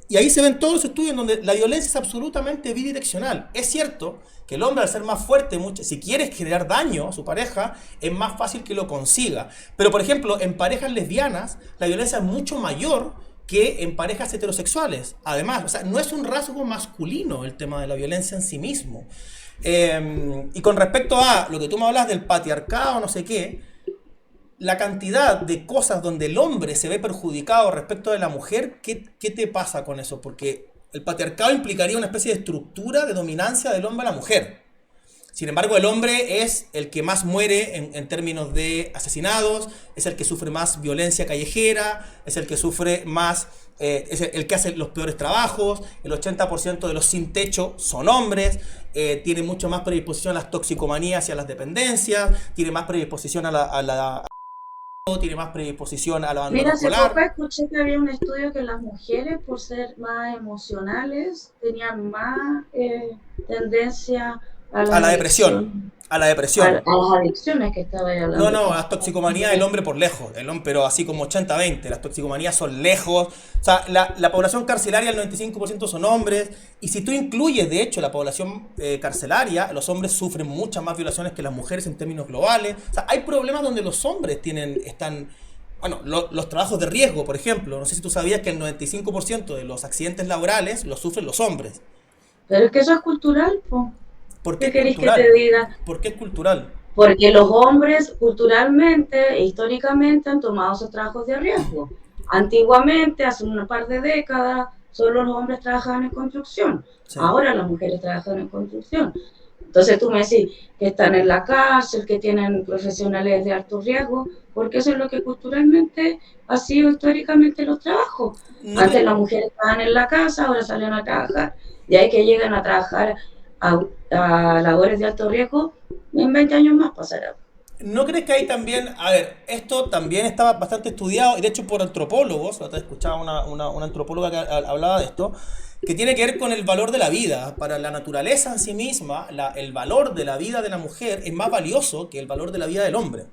Y ahí se ven todos los estudios en donde la violencia es absolutamente bidireccional. Es cierto que el hombre, al ser más fuerte, si quiere generar daño a su pareja, es más fácil que lo consiga. Pero, por ejemplo, en parejas lesbianas, la violencia es mucho mayor que en parejas heterosexuales. Además, o sea, no es un rasgo masculino el tema de la violencia en sí mismo. Y con respecto a lo que tú me hablas del patriarcado, no sé qué, la cantidad de cosas donde el hombre se ve perjudicado respecto de la mujer, ¿qué te pasa con eso? Porque el patriarcado implicaría una especie de estructura de dominancia del hombre a la mujer. Sin embargo, el hombre es el que más muere en términos de asesinados, es el que sufre más violencia callejera, es el que sufre más, es el que hace los peores trabajos, el 80% de los sin techo son hombres, tiene mucho más predisposición a las toxicomanías y a las dependencias, tiene más predisposición tiene más predisposición al abandono Mira, hace poco escolar. escuché que había un estudio que las mujeres, por ser más emocionales, tenían más tendencia a A las la depresión, adicciones, a la a depresión. las adicciones que estaba ahí No, hablando no, tú. las toxicomanías el hombre por lejos, pero así como 80-20, las toxicomanías son lejos. O sea, la población carcelaria, el 95% son hombres, y si tú incluyes, de hecho, la población carcelaria, los hombres sufren muchas más violaciones que las mujeres en términos globales. O sea, hay problemas donde los hombres bueno, los trabajos de riesgo, por ejemplo. No sé si tú sabías que el 95% de los accidentes laborales los sufren los hombres. Pero es que eso es cultural, po. ¿Por qué ¿Qué es queréis que te cultural? diga? ¿Por qué es cultural? Porque los hombres culturalmente e históricamente han tomado esos trabajos de riesgo. Antiguamente, hace un par de décadas, solo los hombres trabajaban en construcción. Sí. Ahora las mujeres trabajan en construcción. Entonces tú me decís que están en la cárcel, que tienen profesionales de alto riesgo, porque eso es lo que culturalmente ha sido históricamente los trabajos. ¿No Antes crees? las mujeres estaban en la casa, ahora salen a trabajar, y hay que llegan a trabajar a labores de alto riesgo, en 20 años más pasará. ¿No crees que hay también, a ver, esto también estaba bastante estudiado, y de hecho por antropólogos, otra vez escuchaba una antropóloga que hablaba de esto, que tiene que ver con el valor de la vida? Para la naturaleza en sí misma, el valor de la vida de la mujer es más valioso que el valor de la vida del hombre.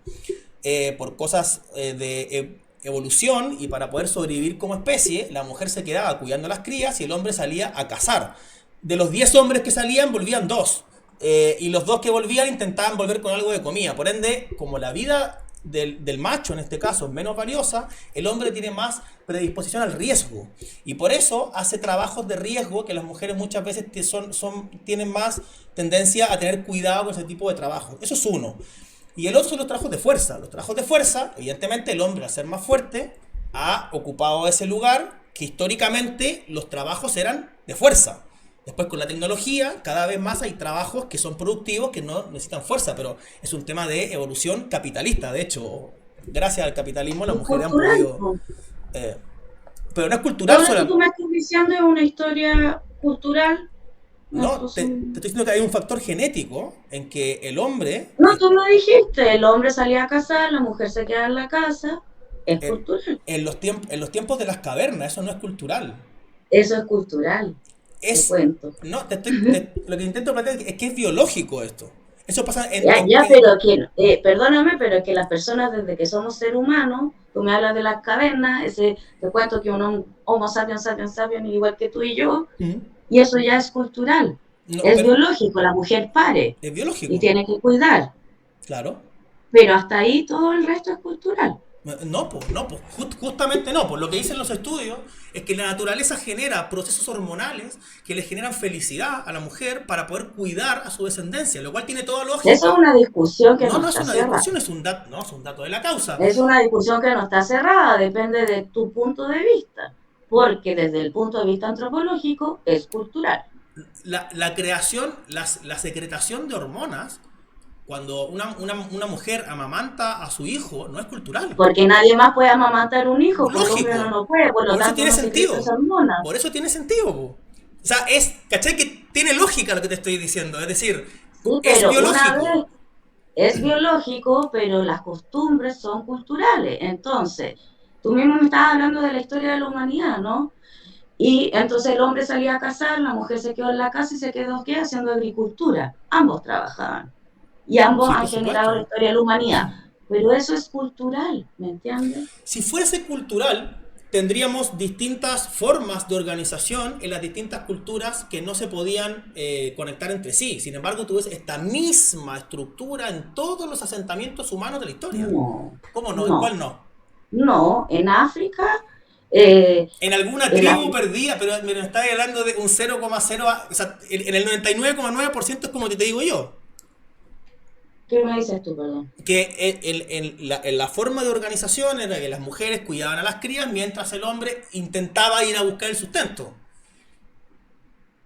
Por cosas de evolución, y para poder sobrevivir como especie, la mujer se quedaba cuidando a las crías y el hombre salía a cazar. De los 10 hombres que salían, volvían 2. Y los 2 que volvían intentaban volver con algo de comida. Por ende, como la vida del macho en este caso es menos valiosa, el hombre tiene más predisposición al riesgo. Y por eso hace trabajos de riesgo que las mujeres muchas veces tienen más tendencia a tener cuidado con ese tipo de trabajo. Eso es uno. Y el otro son los trabajos de fuerza. Los trabajos de fuerza, evidentemente el hombre, al ser más fuerte, ha ocupado ese lugar que históricamente los trabajos eran de fuerza. Después, con la tecnología, cada vez más hay trabajos que son productivos, que no necesitan fuerza, pero es un tema de evolución capitalista. De hecho, gracias al capitalismo las Es mujeres han cultural, podido... po. eh, pero no es Todo cultural lo que tú solo. me estás diciendo es una historia cultural. No, Estos te son... estoy diciendo que hay un factor genético en que el hombre... No, tú lo dijiste, el hombre salía a cazar, la mujer se queda en la casa, es En, cultural. en los tiempos de las cavernas, eso no es cultural. Eso es cultural, te Es, cuento. no, lo que intento plantear es que es biológico esto. Eso pasa Ya, ya, pero que, perdóname, pero que las personas desde que somos seres humanos, tú me hablas de las cavernas, te cuento que un homo sapiens sapiens sapiens igual que tú y yo, ¿Mm? y eso ya es cultural, No, es pero biológico, la mujer pare es y biológico, tiene que cuidar, claro. pero hasta ahí todo el resto es cultural. No, pues, no, pues, justamente no. Pues lo que dicen los estudios es que la naturaleza genera procesos hormonales que le generan felicidad a la mujer para poder cuidar a su descendencia, lo cual tiene toda Eso es lógica. una discusión que No, no no es está una cerrada. discusión, es un dato, no, es un dato de la causa. Es una discusión que no está cerrada, depende de tu punto de vista, porque desde el punto de vista antropológico es cultural. La creación, la secretación de hormonas, cuando una mujer amamanta a su hijo, no es cultural. Porque nadie más puede amamantar un hijo, pues el hombre no Lógico. lo puede, por lo Por eso tanto tiene no secreta sentido. esa hormona. Por eso tiene sentido, po. O sea, ¿cachai? Que tiene lógica lo que te estoy diciendo. Es decir, Sí, es pero una biológico. vez es biológico, pero las costumbres son culturales. Entonces, tú mismo me estabas hablando de la historia de la humanidad, ¿no? Y entonces el hombre salía a cazar, la mujer se quedó en la casa y se quedó ¿qué? Haciendo agricultura. Ambos trabajaban y ambos Sí, han por generado la supuesto. historia de la humanidad. Pero eso es cultural, ¿me entiendes? Si fuese cultural, tendríamos distintas formas de organización en las distintas culturas que no se podían conectar entre sí. Sin embargo, tú ves esta misma estructura en todos los asentamientos humanos de la historia. No, ¿Cómo no? ¿En no, cuál no? no. En África, eh, En alguna el, tribu perdida, pero me estaba hablando de un 0,0, o sea, en el 99,9% es como te digo yo. ¿qué me dices tú, perdón? Que en la forma de organización era que las mujeres cuidaban a las crías mientras el hombre intentaba ir a buscar el sustento.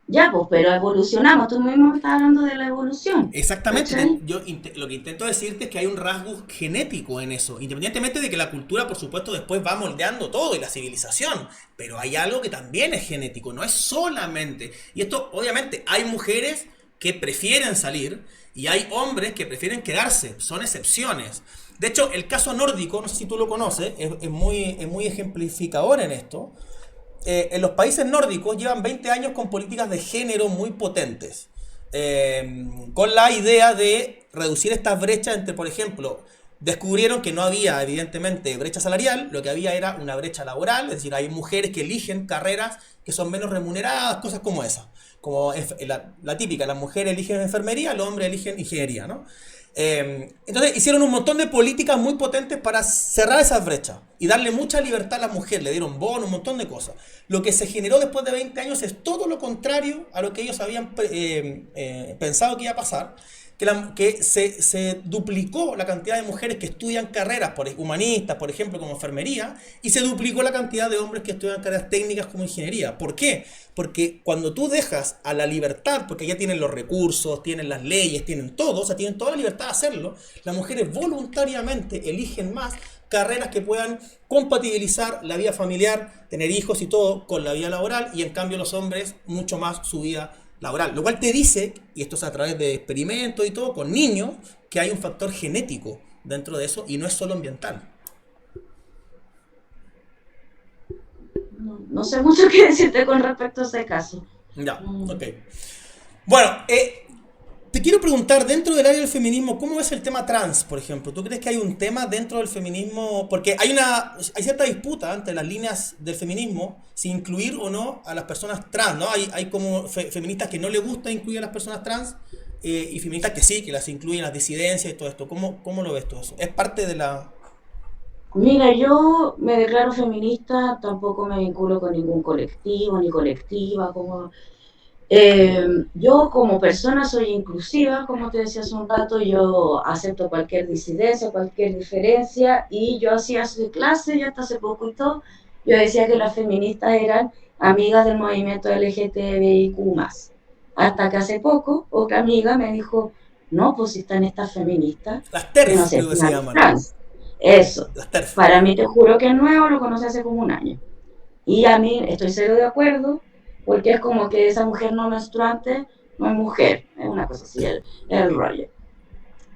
Ya, pues, pero evolucionamos. Tú mismo me estás hablando de la evolución, Exactamente, ¿cachai? lo que intento decirte es que hay un rasgo genético en eso, independientemente de que la cultura, por supuesto, después va moldeando todo y la civilización, pero hay algo que también es genético, no es solamente. Y esto, obviamente, hay mujeres que prefieren salir y hay hombres que prefieren quedarse, son excepciones. De hecho, el caso nórdico, no sé si tú lo conoces, es muy ejemplificador en esto. En los países nórdicos llevan 20 años con políticas de género muy potentes, con la idea de reducir estas brechas entre, por ejemplo, descubrieron que no había evidentemente brecha salarial, lo que había era una brecha laboral, es decir, hay mujeres que eligen carreras que son menos remuneradas, cosas como esas, como la típica, las mujeres eligen enfermería, los hombres eligen ingeniería, ¿no? Entonces hicieron un montón de políticas muy potentes para cerrar esas brechas y darle mucha libertad a la mujer, le dieron bono, un montón de cosas. Lo que se generó después de 20 años es todo lo contrario a lo que ellos habían pensado que iba a pasar, que se duplicó la cantidad de mujeres que estudian carreras humanistas, por ejemplo, como enfermería, y se duplicó la cantidad de hombres que estudian carreras técnicas como ingeniería. ¿Por qué? Porque cuando tú dejas a la libertad, porque ya tienen los recursos, tienen las leyes, tienen todo, o sea, tienen toda la libertad de hacerlo, las mujeres voluntariamente eligen más carreras que puedan compatibilizar la vida familiar, tener hijos y todo con la vida laboral, y en cambio los hombres mucho más su vida laboral. Lo cual te dice, y esto es a través de experimentos y todo, con niños, que hay un factor genético dentro de eso y no es solo ambiental. No, no sé mucho qué decirte con respecto a ese caso. Ya, Mm. ok. Bueno, te quiero preguntar, dentro del área del feminismo, ¿cómo ves el tema trans, por ejemplo? ¿Tú crees que hay un tema dentro del feminismo? Porque hay cierta disputa entre las líneas del feminismo, si incluir o no a las personas trans, ¿no? Hay como feministas que no les gusta incluir a las personas trans y feministas que sí, que las incluyen, las disidencias y todo esto. ¿Cómo lo ves todo eso? ¿Es parte de la...? Mira, yo me declaro feminista, tampoco me vinculo con ningún colectivo ni colectiva, como yo como persona soy inclusiva, como te decía hace un rato, yo acepto cualquier disidencia, cualquier diferencia, y yo hacía clase, ya hasta hace poco y todo, yo decía que las feministas eran amigas del movimiento LGTBIQ+. Hasta que hace poco otra amiga me dijo, no, pues si están estas feministas Las que no TERF, creo que aceptan se a los llaman. trans. Eso. Las TERF. Para mí te juro que es nuevo, lo conocí hace como un año. Y a mí estoy cero de acuerdo, porque es como que esa mujer no menstruante no es mujer, es una cosa así, el rollo.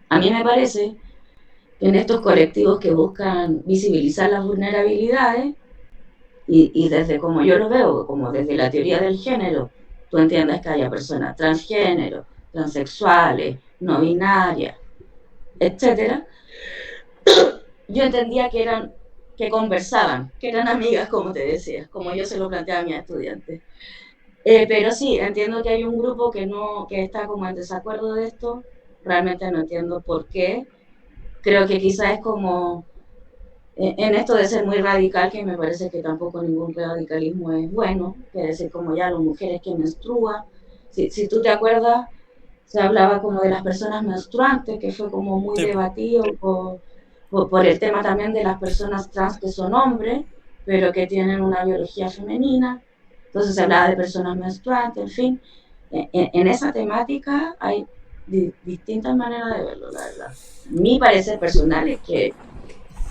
A mí me parece en estos colectivos que buscan visibilizar las vulnerabilidades y desde como yo lo veo, como desde la teoría del género, tú entiendes que haya personas transgénero, transexuales, no binarias, etcétera. Yo entendía que conversaban, que eran amigas, como te decía, como yo se lo planteaba a mis estudiantes. Pero sí, entiendo que hay un grupo que está como en desacuerdo de esto. Realmente no entiendo por qué. Creo que quizás es como en esto de ser muy radical, que me parece que tampoco ningún radicalismo es bueno, que decir como ya las mujeres que menstruan. Si tú te acuerdas, se hablaba como de las personas menstruantes, que fue como muy Sí, debatido por el tema también de las personas trans que son hombres, pero que tienen una biología femenina. Entonces se hablaba de personas menstruantes, en fin. En esa temática hay distintas maneras de verlo, la verdad. Mi parecer personal es que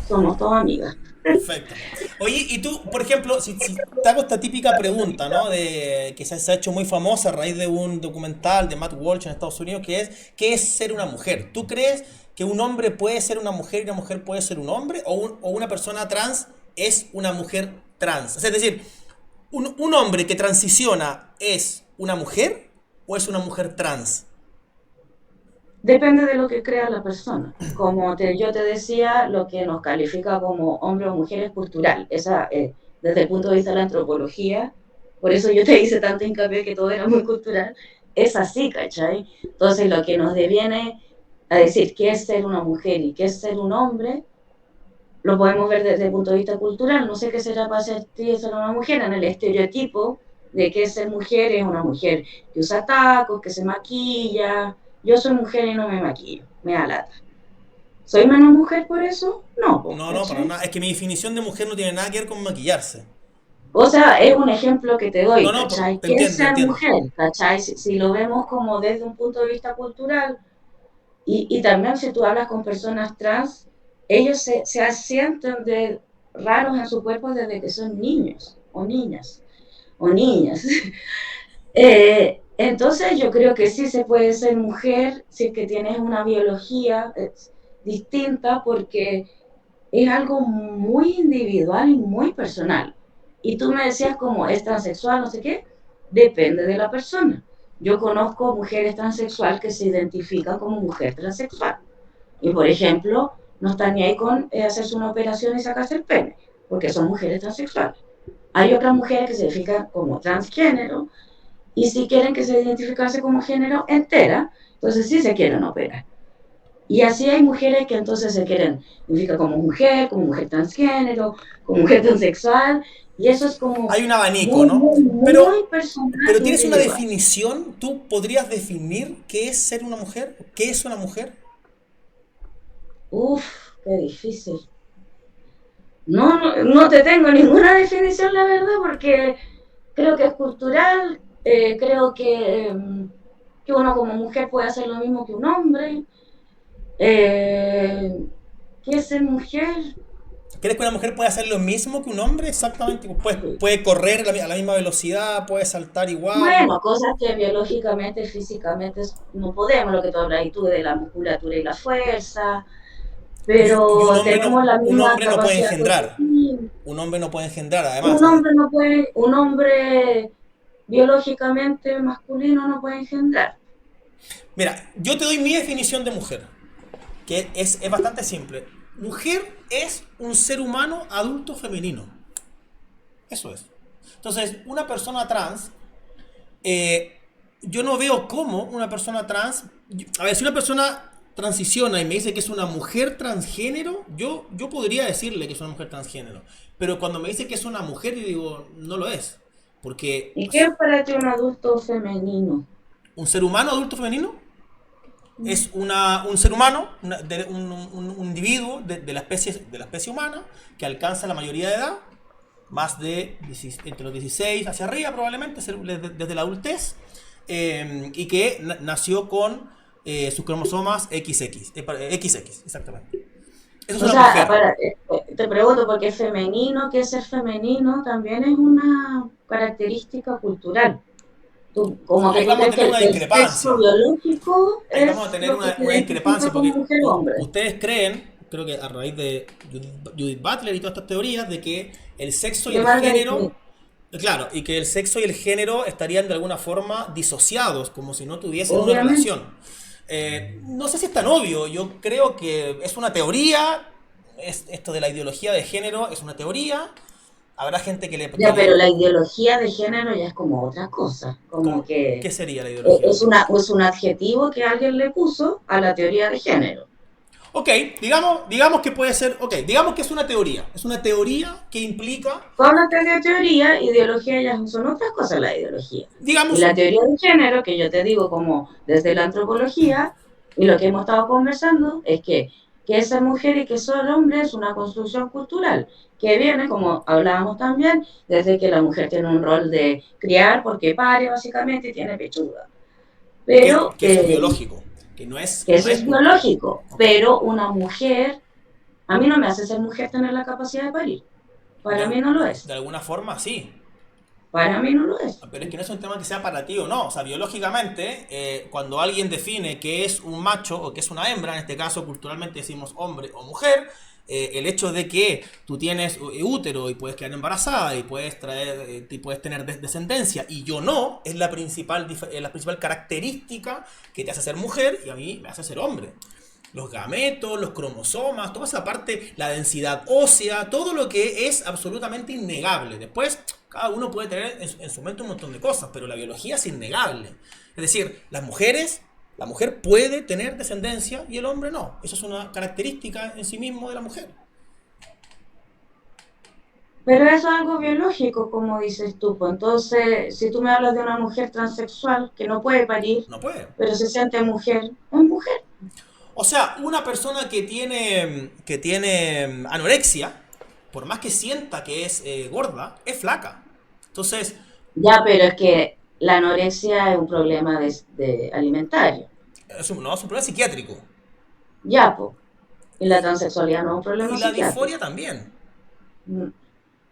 somos todas amigas. perfecto. Oye, y tú, por ejemplo, si te hago esta típica pregunta, ¿no? De, que se ha hecho muy famosa a raíz de un documental de Matt Walsh en Estados Unidos, que es, ¿qué es ser una mujer? ¿Tú crees que un hombre puede ser una mujer y una mujer puede ser un hombre? ¿O una persona trans es una mujer trans? Es decir, ¿un hombre que transiciona es una mujer o es una mujer trans? Depende de lo que crea la persona. Yo te decía, lo que nos califica como hombre o mujer es cultural. Desde el punto de vista de la antropología, por eso yo te hice tanto hincapié que todo era muy cultural, es así, ¿cachai? Entonces lo que nos deviene a decir qué es ser una mujer y qué es ser un hombre, lo podemos ver desde el punto de vista cultural. No sé qué será para ser una mujer en el estereotipo de que ser mujer es una mujer que usa tacos, que se maquilla. Yo soy mujer y no me maquillo, me da lata. ¿Soy menos mujer por eso? No, pues, No, no, para ¿cachai? nada. Es que mi definición de mujer no tiene nada que ver con maquillarse. O sea, es un ejemplo que te No, doy, no, ¿cachai? te ¿Qué es entiendo, te ser entiendo. mujer? ¿Cachai? Si lo vemos como desde un punto de vista cultural, y también si tú hablas con personas trans, ellos se sienten raros en su cuerpo desde que son niños o niñas o niñas. Entonces yo creo que sí se puede ser mujer si es que tienes una biología distinta porque es algo muy individual y muy personal. Y tú me decías como es transexual, no sé qué, depende de la persona. Yo conozco mujeres transexuales que se identifican como mujer transexual. Y por ejemplo, no están ni ahí con hacerse una operación y sacarse el pene, porque son mujeres transexuales. Hay otras mujeres que se identifican como transgénero y si quieren que se identificarse como género entera, entonces sí se quieren operar. Y así hay mujeres que entonces se quieren identificar como mujer transgénero, como mujer transexual, y eso es como Hay un abanico, muy, ¿no? muy, muy Pero, personal pero e tienes una individual. definición. ¿Tú podrías definir qué es ser una mujer? ¿Qué es una mujer? Uf, qué difícil. No te tengo ninguna definición, la verdad, porque creo que es cultural, creo que uno como mujer puede hacer lo mismo que un hombre. Eh, ¿Qué es ser mujer? ¿Crees que una mujer puede hacer lo mismo que un hombre? Exactamente. Puede correr a la misma velocidad, puede saltar igual. Bueno, cosas que biológicamente, físicamente no podemos, lo que tú hablas y tú de la musculatura y la fuerza, Y pero tenemos la un misma hombre no puede capacidad engendrar. cognitiva. Un hombre no puede engendrar, además. Un hombre biológicamente masculino no puede engendrar. Mira, yo te doy mi definición de mujer, que es bastante simple. Mujer es un ser humano adulto femenino. Eso es. Entonces, una persona trans, eh, yo no veo cómo una persona trans... A ver, si una persona transiciona y me dice que es una mujer transgénero, yo podría decirle que es una mujer transgénero. Pero cuando me dice que es una mujer, yo digo, no lo es. Porque ¿Y qué es para ti un adulto femenino? un ser humano adulto femenino es un ser humano, un individuo de la especie humana que alcanza la mayoría de edad, más de entre los 16 hacia arriba probablemente, desde la adultez, y que nació con sus cromosomas XX, exactamente. Eso es O una sea, mujer. te pregunto, porque femenino, ¿qué es ser femenino? También es una característica cultural. Como que Ahí tú vamos a crees tener una que el sexo discrepancia. biológico Ahí vamos a es tener lo que te una identifica discrepancia como porque mujer o hombre. ustedes creen creo que a raíz de Judith Butler y todas estas teorías, de que el sexo y De el Margaret género, Mead. claro, y que el sexo y el género estarían de alguna forma disociados, como si no tuviesen una Obviamente. relación. No sé si es tan obvio, yo creo que es una teoría, esto de la ideología de género es una teoría, habrá gente Ya, pero la ideología de género ya es como otra cosa, como ¿qué que sería la ideología de género? es un adjetivo que alguien le puso a la teoría de género. Ok, digamos que puede ser, ok, digamos que es una teoría que implica, Tú hablaste de teoría, ideología ya son otras cosas la ideología. Y digamos, la teoría de género, que yo te digo como desde la antropología, y lo que hemos estado conversando, es que esa mujer y que ser hombre es una construcción cultural, que viene, como hablábamos también, desde que la mujer tiene un rol de criar, porque pare básicamente y tiene pechuga. Pero que eso es biológico, que que no eso es es cultural. biológico, Ok, pero una mujer, a mí no me hace ser mujer tener la capacidad de parir. Para mí no lo de es. alguna forma sí, Para mí no lo es. pero es que no es un tema que sea para ti o no. O sea, biológicamente, cuando alguien define que es un macho o que es una hembra, en este caso culturalmente decimos hombre o mujer, el hecho de que tú tienes útero y puedes quedar embarazada y puedes traer y puedes tener descendencia y yo no, es la principal característica que te hace ser mujer y a mí me hace ser hombre. Los gametos, los cromosomas, toda esa parte, la densidad ósea, todo lo que es absolutamente innegable. Después, cada uno puede tener en su mente un montón de cosas, pero la biología es innegable. Es decir, la mujer puede tener descendencia y el hombre no. Eso es una característica en sí mismo de la mujer. Pero eso es algo biológico, como dices tú. Pues entonces, si tú me hablas de una mujer transexual que no puede parir, No puede. pero se siente mujer, es mujer. O sea, una persona que tiene anorexia, por más que sienta que es gorda, es flaca. Entonces, Ya, pero es que la anorexia es un problema de alimentario. no, es un problema psiquiátrico. Ya, pues. Y la Y, transexualidad no es un y problema la disforia psiquiátrico. también. Mm,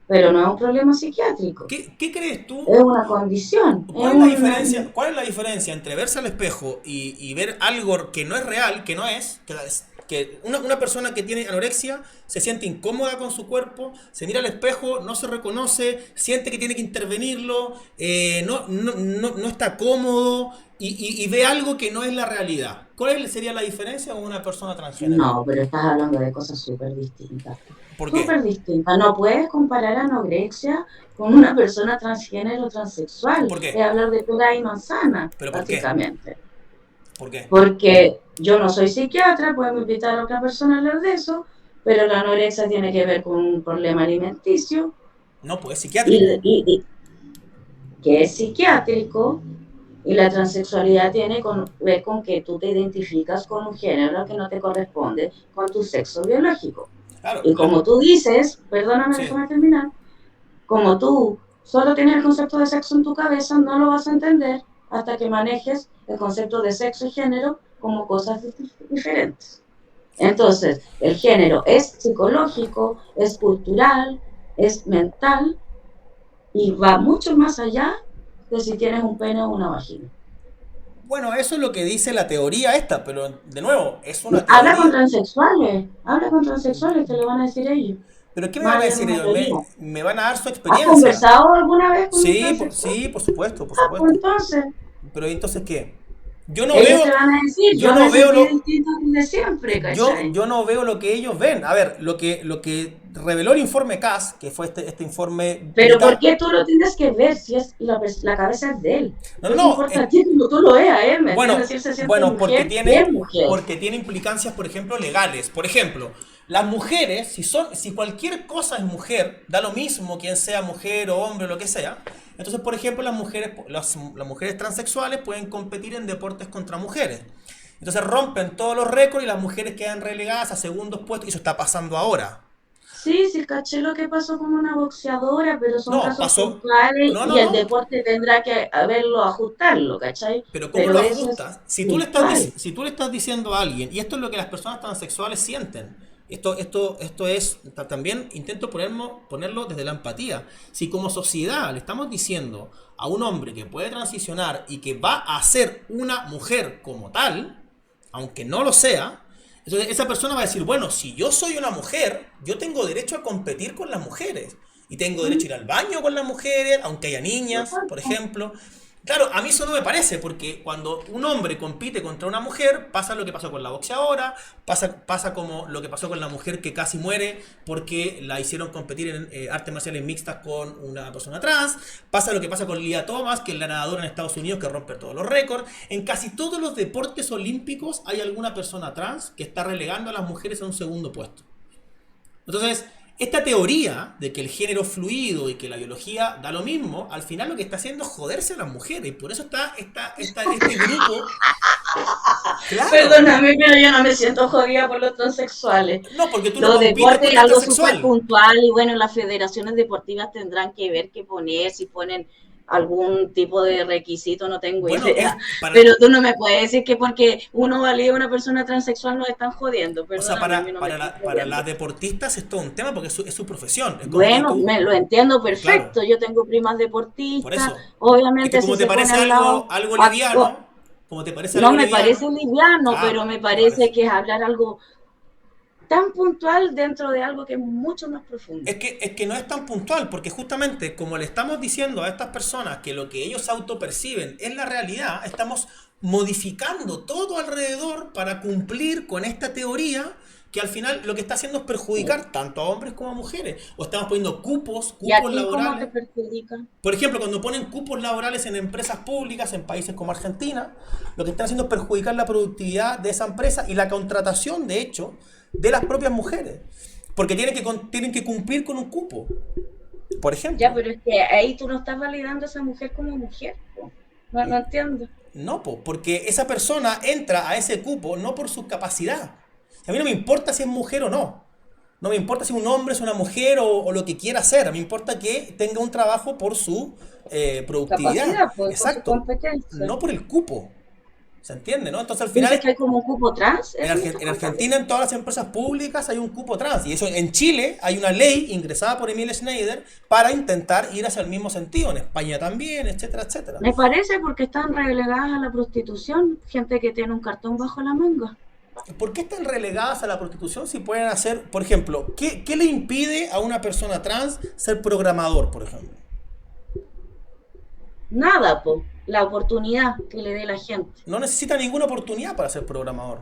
pero no es un problema psiquiátrico. ¿Qué crees tú? Es una condición. Es una... ¿Cuál es la diferencia entre verse al espejo y ver algo que no es real, que no es, que una persona que tiene anorexia se siente incómoda con su cuerpo, se mira al espejo, no se reconoce, siente que tiene que intervenirlo, no está cómodo y ve algo que no es la realidad? ¿Cuál sería la diferencia con una persona transgénero? No, pero estás hablando de cosas súper distintas. ¿Por qué? Súper distintas. No puedes comparar anorexia con una persona transgénero transexual. ¿Por Es qué? hablar de pera y manzana, ¿Pero por qué? básicamente. ¿Por qué? Porque yo no soy psiquiatra, puedo invitar a otra persona a hablar de eso, pero la anorexia tiene que ver con un problema alimenticio No, pues es y, psiquiátrico. y que es psiquiátrico. Y la transexualidad tiene que ver con que tú te identificas con un género que no te corresponde con tu sexo biológico. Claro, Y como tú dices, perdóname, sí. déjame terminar, como tú solo tienes el concepto de sexo en tu cabeza, no lo vas a entender hasta que manejes el concepto de sexo y género como cosas diferentes. Entonces, el género es psicológico, es cultural, es mental y va mucho más allá de si tienes un pene o una vagina. Bueno, eso es lo que dice la teoría esta, pero de nuevo, es una teoría. Habla con transexuales, te lo van a decir ellos, ¿Pero qué me van más a allá de decir una ellos? teoría. Me van a dar su ¿Has experiencia. conversado alguna vez con un Sí, transexual? sí, por supuesto, por Ah, pues supuesto. entonces, Pero entonces, ¿qué? Yo no ellos te veo, van a decir, yo yo no me veo sentí lo, distinto de siempre, ¿cachai? yo no veo lo que ellos ven. A ver, lo que reveló el informe CAS, que fue este informe Pero ¿por británico. qué tú lo tienes que ver si es la cabeza es de él? No, no, ¿Qué te no. importa a ti cuando tú lo veas, ¿me Bueno, entiendes? Si él se siente bueno, mujer, es mujer. porque tiene implicancias, por ejemplo, legales. Por ejemplo, las mujeres, si cualquier cosa es mujer, da lo mismo quien sea mujer o hombre o lo que sea. Entonces, por ejemplo, las mujeres transexuales pueden competir en deportes contra mujeres. Entonces rompen todos los récords y las mujeres quedan relegadas a segundos puestos y eso está pasando ahora. Sí, sí, caché lo que pasó con una boxeadora, pero son No, casos pasó. puntuales No, y no, el no. deporte tendrá que haberlo, ajustarlo, ¿cachai? Pero ¿cómo Pero lo eso es ajustas? puntual. Si tú le estás diciendo a alguien, y esto es lo que las personas transexuales sienten, esto es, también intento ponerlo desde la empatía. Si como sociedad le estamos diciendo a un hombre que puede transicionar y que va a ser una mujer como tal, aunque no lo sea, Entonces esa persona va a decir, bueno, si yo soy una mujer, yo tengo derecho a competir con las mujeres. Y tengo derecho a ir al baño con las mujeres, aunque haya niñas, por ejemplo. Claro, a mí eso no me parece, porque cuando un hombre compite contra una mujer, pasa lo que pasó con la boxeadora, pasa como lo que pasó con la mujer que casi muere porque la hicieron competir en artes marciales mixtas con una persona trans, pasa lo que pasa con Lia Thomas, que es la nadadora en Estados Unidos que rompe todos los récords. En casi todos los deportes olímpicos hay alguna persona trans que está relegando a las mujeres a un segundo puesto. Entonces, esta teoría de que el género fluido y que la biología da lo mismo, al final lo que está haciendo es joderse a las mujeres. Y por eso está este grupo. Claro. Perdóname, pero yo no me siento jodida por los transexuales. No, porque tú no Los compites deportes con es algo esta súper sexual. puntual y bueno, las federaciones deportivas tendrán que ver qué poner, si ponen algún tipo de requisito, no tengo Bueno, idea. para, Pero tú no me puedes decir que porque uno valida a una persona transexual nos están jodiendo. o sea, Perdóname, a mí no me están para jodiendo. las deportistas es todo un tema porque es su profesión. Es como que Bueno, tú. me lo entiendo Claro, perfecto. Yo tengo primas por deportistas. eso. Es que Obviamente, si como te se pone parece al lado. algo liviano, como te parece No algo me parece liviano, liviano, pero ah, me me parece. parece que es hablar algo tan puntual dentro de algo que es mucho más profundo. Es que no es tan puntual, porque justamente como le estamos diciendo a estas personas que lo que ellos autoperciben es la realidad, estamos modificando todo alrededor para cumplir con esta teoría que al final lo que está haciendo es perjudicar tanto a hombres como a mujeres. O estamos poniendo ¿Y a cupos ti cómo te laborales. perjudica? Por ejemplo, cuando ponen cupos laborales en empresas públicas en países como Argentina, lo que están haciendo es perjudicar la productividad de esa empresa y la contratación, de hecho, de las propias mujeres. Porque tienen que cumplir con un cupo, por Ya, ejemplo. pero es que ahí tú no estás validando a esa mujer como mujer. Po. No, no entiendo. No, porque esa persona entra a ese cupo no por su capacidad. A mí no me importa si es mujer o no. No me importa si un hombre es una mujer o lo que quiera hacer. A mí me importa que tenga un trabajo por su productividad. Capacidad, pues, por su Exacto. competencia. No por el cupo. ¿Se entiende, no? Entonces al Dices final, que hay como un cupo trans, eso me estás En contando. Argentina en todas las empresas públicas hay un cupo trans. Y eso en Chile hay una ley ingresada por Emile Schneider para intentar ir hacia el mismo sentido. En España también, etcétera, etcétera. Me parece porque están relegadas a la prostitución, gente que tiene un cartón bajo la manga. ¿Por qué están relegadas a la prostitución si pueden hacer, por ejemplo, qué le impide a una persona trans ser programador, por ejemplo? Nada, po. La oportunidad que le dé la gente. No necesita ninguna oportunidad para ser programador.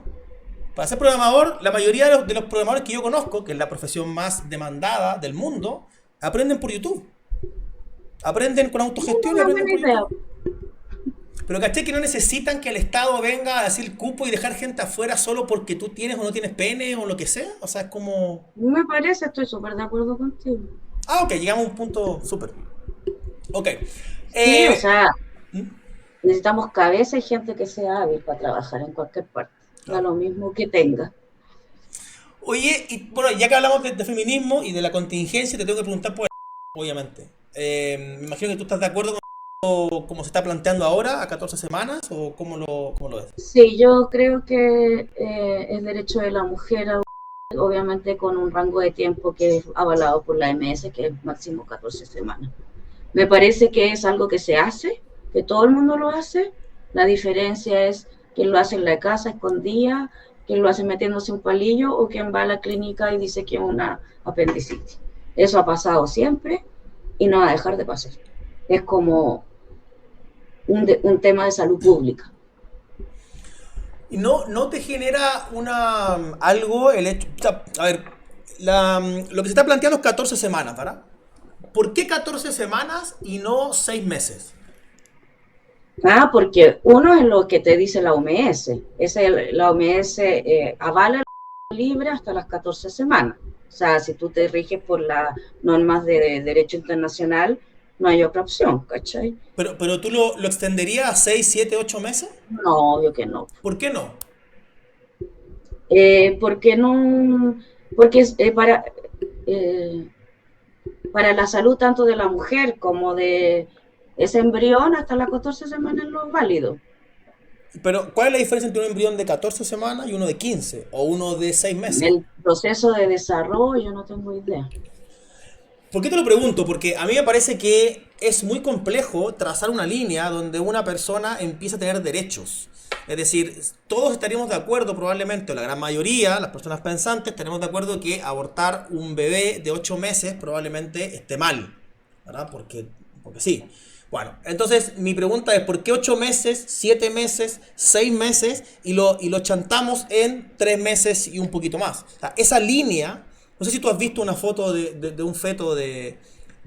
Para ser programador, la mayoría de los programadores que yo conozco, que es la profesión más demandada del mundo, aprenden por YouTube. Aprenden con No, autogestión y una aprenden buena por idea. YouTube. Pero caché que no necesitan que el Estado venga a decir cupo y dejar gente afuera solo porque tú tienes o no tienes pene o lo que sea. O sea, es como. Me parece, estoy súper de acuerdo contigo. Ah, ok, llegamos a un punto súper. Ok. Sí, o Eh, sea, ¿Mm? necesitamos cabeza y gente que sea hábil para trabajar en cualquier parte. Da Claro. lo mismo que tenga. Oye, y bueno, ya que hablamos de feminismo y de la contingencia, te tengo que preguntar por obviamente. Me imagino que tú estás de acuerdo con cómo se está planteando ahora, a 14 semanas, o cómo lo ves. Sí, yo creo que es derecho de la mujer, obviamente con un rango de tiempo que es avalado por la MS, que es máximo 14 semanas. Me parece que es algo que se hace, que todo el mundo lo hace. La diferencia es quién lo hace en la casa, escondida, quién lo hace metiéndose un palillo o quién va a la clínica y dice que es una apendicitis. Eso ha pasado siempre y no va a dejar de pasar. Es como un tema de salud pública. ¿Y no te genera algo el hecho? O sea, a ver, lo que se está planteando es 14 semanas, ¿verdad? ¿Por qué 14 semanas y no 6 meses? Ah, porque uno es lo que te dice la OMS. La OMS avala el libre hasta las 14 semanas. O sea, si tú te riges por las normas de derecho internacional, no hay otra opción, ¿cachai? Pero tú lo extenderías a 6, 7, 8 meses. No, obvio que no. ¿Por qué no? Porque no, porque es eh, para la salud tanto de la mujer como de ese embrión hasta las 14 semanas lo válido. Pero, ¿cuál es la diferencia entre un embrión de 14 semanas y uno de 15? O uno de 6 meses. El proceso de desarrollo no tengo idea. ¿Por qué te lo pregunto? Porque a mí me parece que es muy complejo trazar una línea donde una persona empieza a tener derechos. Es decir, todos estaríamos de acuerdo probablemente, o la gran mayoría, las personas pensantes, estaremos de acuerdo que abortar un bebé de 8 meses probablemente esté mal, ¿verdad? Porque sí. Bueno, entonces mi pregunta es, ¿por qué 8 meses, 7 meses, 6 meses y lo chantamos en 3 meses y un poquito más? O sea, esa línea, no sé si tú has visto una foto de un feto de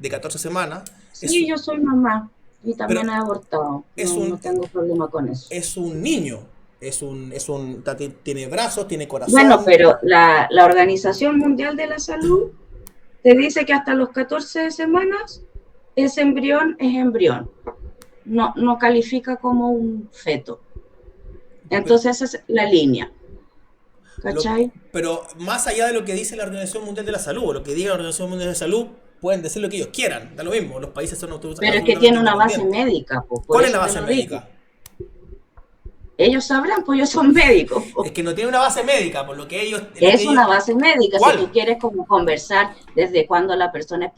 14 semanas. Sí, yo soy mamá y también Pero he abortado. No tengo problema con eso. es un niño, tiene brazos, tiene Bueno, corazón. pero la Organización Mundial de la Salud te dice que hasta los 14 semanas ese embrión es embrión. No califica como un feto. Entonces esa es la línea. ¿Cachai? Pero más allá de lo que dice la Organización Mundial de la Salud, o lo que diga la Organización Mundial de la Salud, pueden decir lo que ellos quieran, da lo mismo, los países son Pero es que tiene una base médica. Pues, ¿Cuál es la base médica? Ellos sabrán, pues ellos son médicos. Es que no tiene una base médica, por lo que ellos... Es una base médica. ¿Cuál? Si tú quieres como conversar desde cuando la persona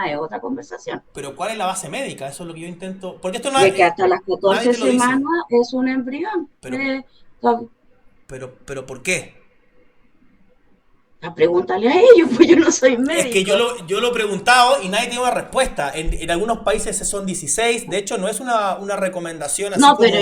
es otra conversación. Pero ¿cuál es la base médica? Eso es lo que yo intento... Porque esto no de que hasta las 14 semanas es un embrión. Pero ¿por qué? Pregúntale a ellos, pues yo no soy médico. Es que yo lo he preguntado y nadie tiene una respuesta. En algunos países son 16, de hecho no es una recomendación así. No, pero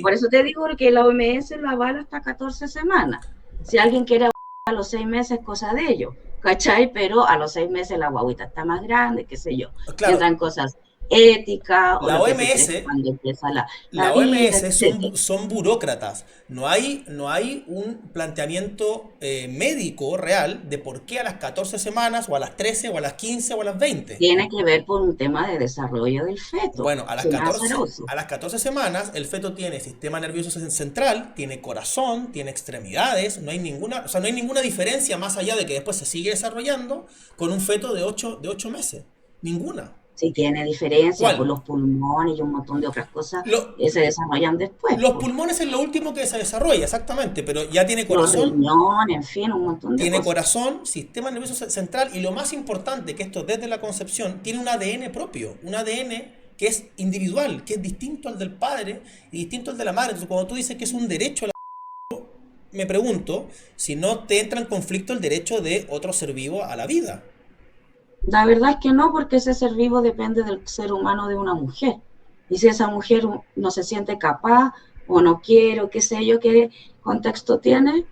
por eso te digo que la OMS lo avala hasta 14 semanas. Si alguien quiere a los 6 meses, cosa de ellos, ¿cachai? Pero a los 6 meses la guaguita está más grande, qué sé yo. Claro. Entran cosas ética o la lo OMS, que cuando empieza la OMS son burócratas. No hay un planteamiento médico real de por qué a las 14 semanas o a las 13 o a las 15 o a las 20. Tiene que ver por un tema de desarrollo del feto. Bueno, a las 14 semanas el feto tiene sistema nervioso central, tiene corazón, tiene extremidades, no hay ninguna diferencia más allá de que después se sigue desarrollando con un feto de 8 meses. Ninguna. Sí, tiene diferencia con los pulmones y un montón de otras cosas que se desarrollan después. Los pulmones es lo último que se desarrolla, exactamente, pero ya tiene corazón. Los riñones, en fin, un montón de tiene cosas. Corazón, sistema nervioso central y lo más importante, que esto desde la concepción, tiene un ADN propio, un ADN que es individual, que es distinto al del padre y distinto al de la madre. Entonces, cuando tú dices que es un derecho a la... me pregunto si no te entra en conflicto el derecho de otro ser vivo a la vida. La verdad es que no, porque ese ser vivo depende del ser humano de una mujer. Y si esa mujer no se siente capaz o no quiere o qué sé yo qué contexto tiene,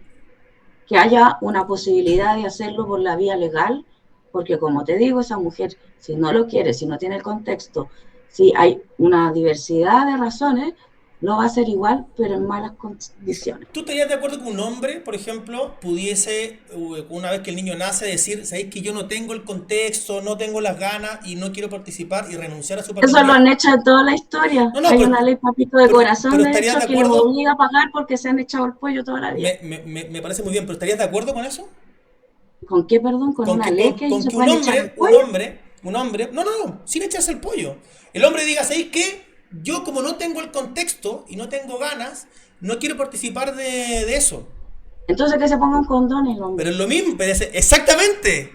que haya una posibilidad de hacerlo por la vía legal, porque como te digo, esa mujer, si no lo quiere, si no tiene el contexto, si hay una diversidad de razones, lo va a hacer igual, pero en malas condiciones. ¿Tú estarías de acuerdo que un hombre, por ejemplo, pudiese, una vez que el niño nace, decir, sabéis que yo no tengo el contexto, no tengo las ganas y no quiero participar y renunciar a su paternidad? Eso lo han hecho en toda la historia. Hay una ley papito de corazón, de hecho, que los obliga a pagar porque se han echado el pollo toda la vida. Me parece muy bien, pero ¿estarías de acuerdo con eso? ¿Con qué, perdón? ¿Con una ley que con se que puede echar el pollo? un hombre, no, sin echarse el pollo. El hombre diga, ¿sabéis qué? Yo como no tengo el contexto y no tengo ganas, no quiero participar de eso. Entonces que se pongan condones, hombre. Pero es lo mismo, exactamente.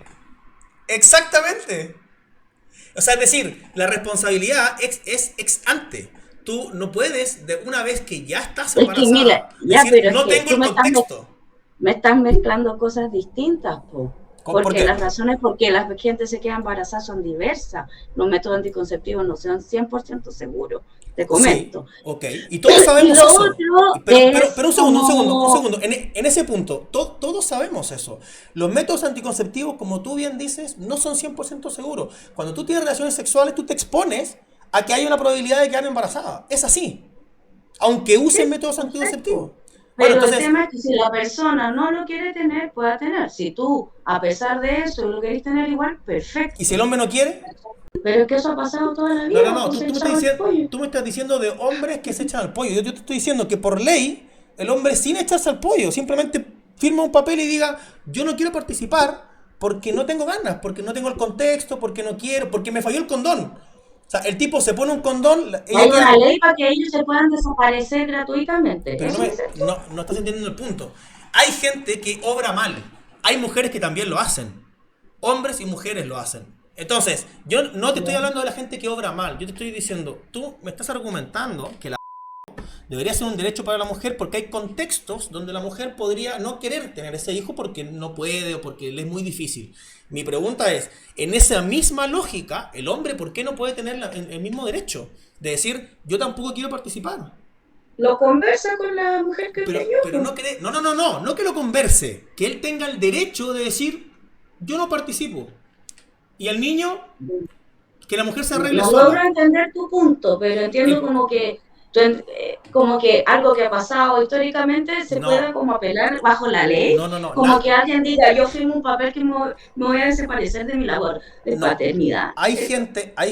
O sea, es decir, la responsabilidad es ex ante. Tú no puedes, de una vez que ya estás embarazada, es que mira, decir, pero no tengo el contexto. Me están mezclando cosas distintas, po. Porque las razones por qué la gente se queda embarazada son diversas. Los métodos anticonceptivos no son 100% seguros. Te comento. Sí, ok. Y todos sabemos eso. Pero un segundo. En ese punto, todos sabemos eso. Los métodos anticonceptivos, como tú bien dices, no son 100% seguros. Cuando tú tienes relaciones sexuales, tú te expones a que hay una probabilidad de quedar embarazada. Es así. Aunque usen métodos anticonceptivos. Pero entonces, el tema es que si la persona no lo quiere tener, pueda tener. Si tú, a pesar de eso, lo querés tener igual, perfecto. ¿Y si el hombre no quiere? Pero es que eso ha pasado toda la vida. No. Tú me estás diciendo de hombres que se echan al pollo. Yo te estoy diciendo que por ley, el hombre sin echarse al pollo, simplemente firma un papel y diga, yo no quiero participar porque no tengo ganas, porque no tengo el contexto, porque no quiero, porque me falló el condón. O sea, el tipo se pone un condón... Hay una ley para que ellos se puedan desaparecer gratuitamente. Pero no estás entendiendo el punto. Hay gente que obra mal. Hay mujeres que también lo hacen. Hombres y mujeres lo hacen. Entonces, yo no te estoy hablando de la gente que obra mal. Yo te estoy diciendo, tú me estás argumentando que la debería ser un derecho para la mujer porque hay contextos donde la mujer podría no querer tener ese hijo porque no puede o porque le es muy difícil. Mi pregunta es, en esa misma lógica, el hombre, ¿por qué no puede tener el mismo derecho? De decir, yo tampoco quiero participar. Lo conversa con la mujer que creyó. Pero no que no que lo converse, que él tenga el derecho de decir, yo no participo. Y al niño, que la mujer se arregle No sola. logro entender tu punto, pero entiendo El- como que algo que ha pasado históricamente se pueda no, como apelar bajo la ley, no, como que alguien diga, yo firmo un papel que me voy a desaparecer de mi labor de no. paternidad. Hay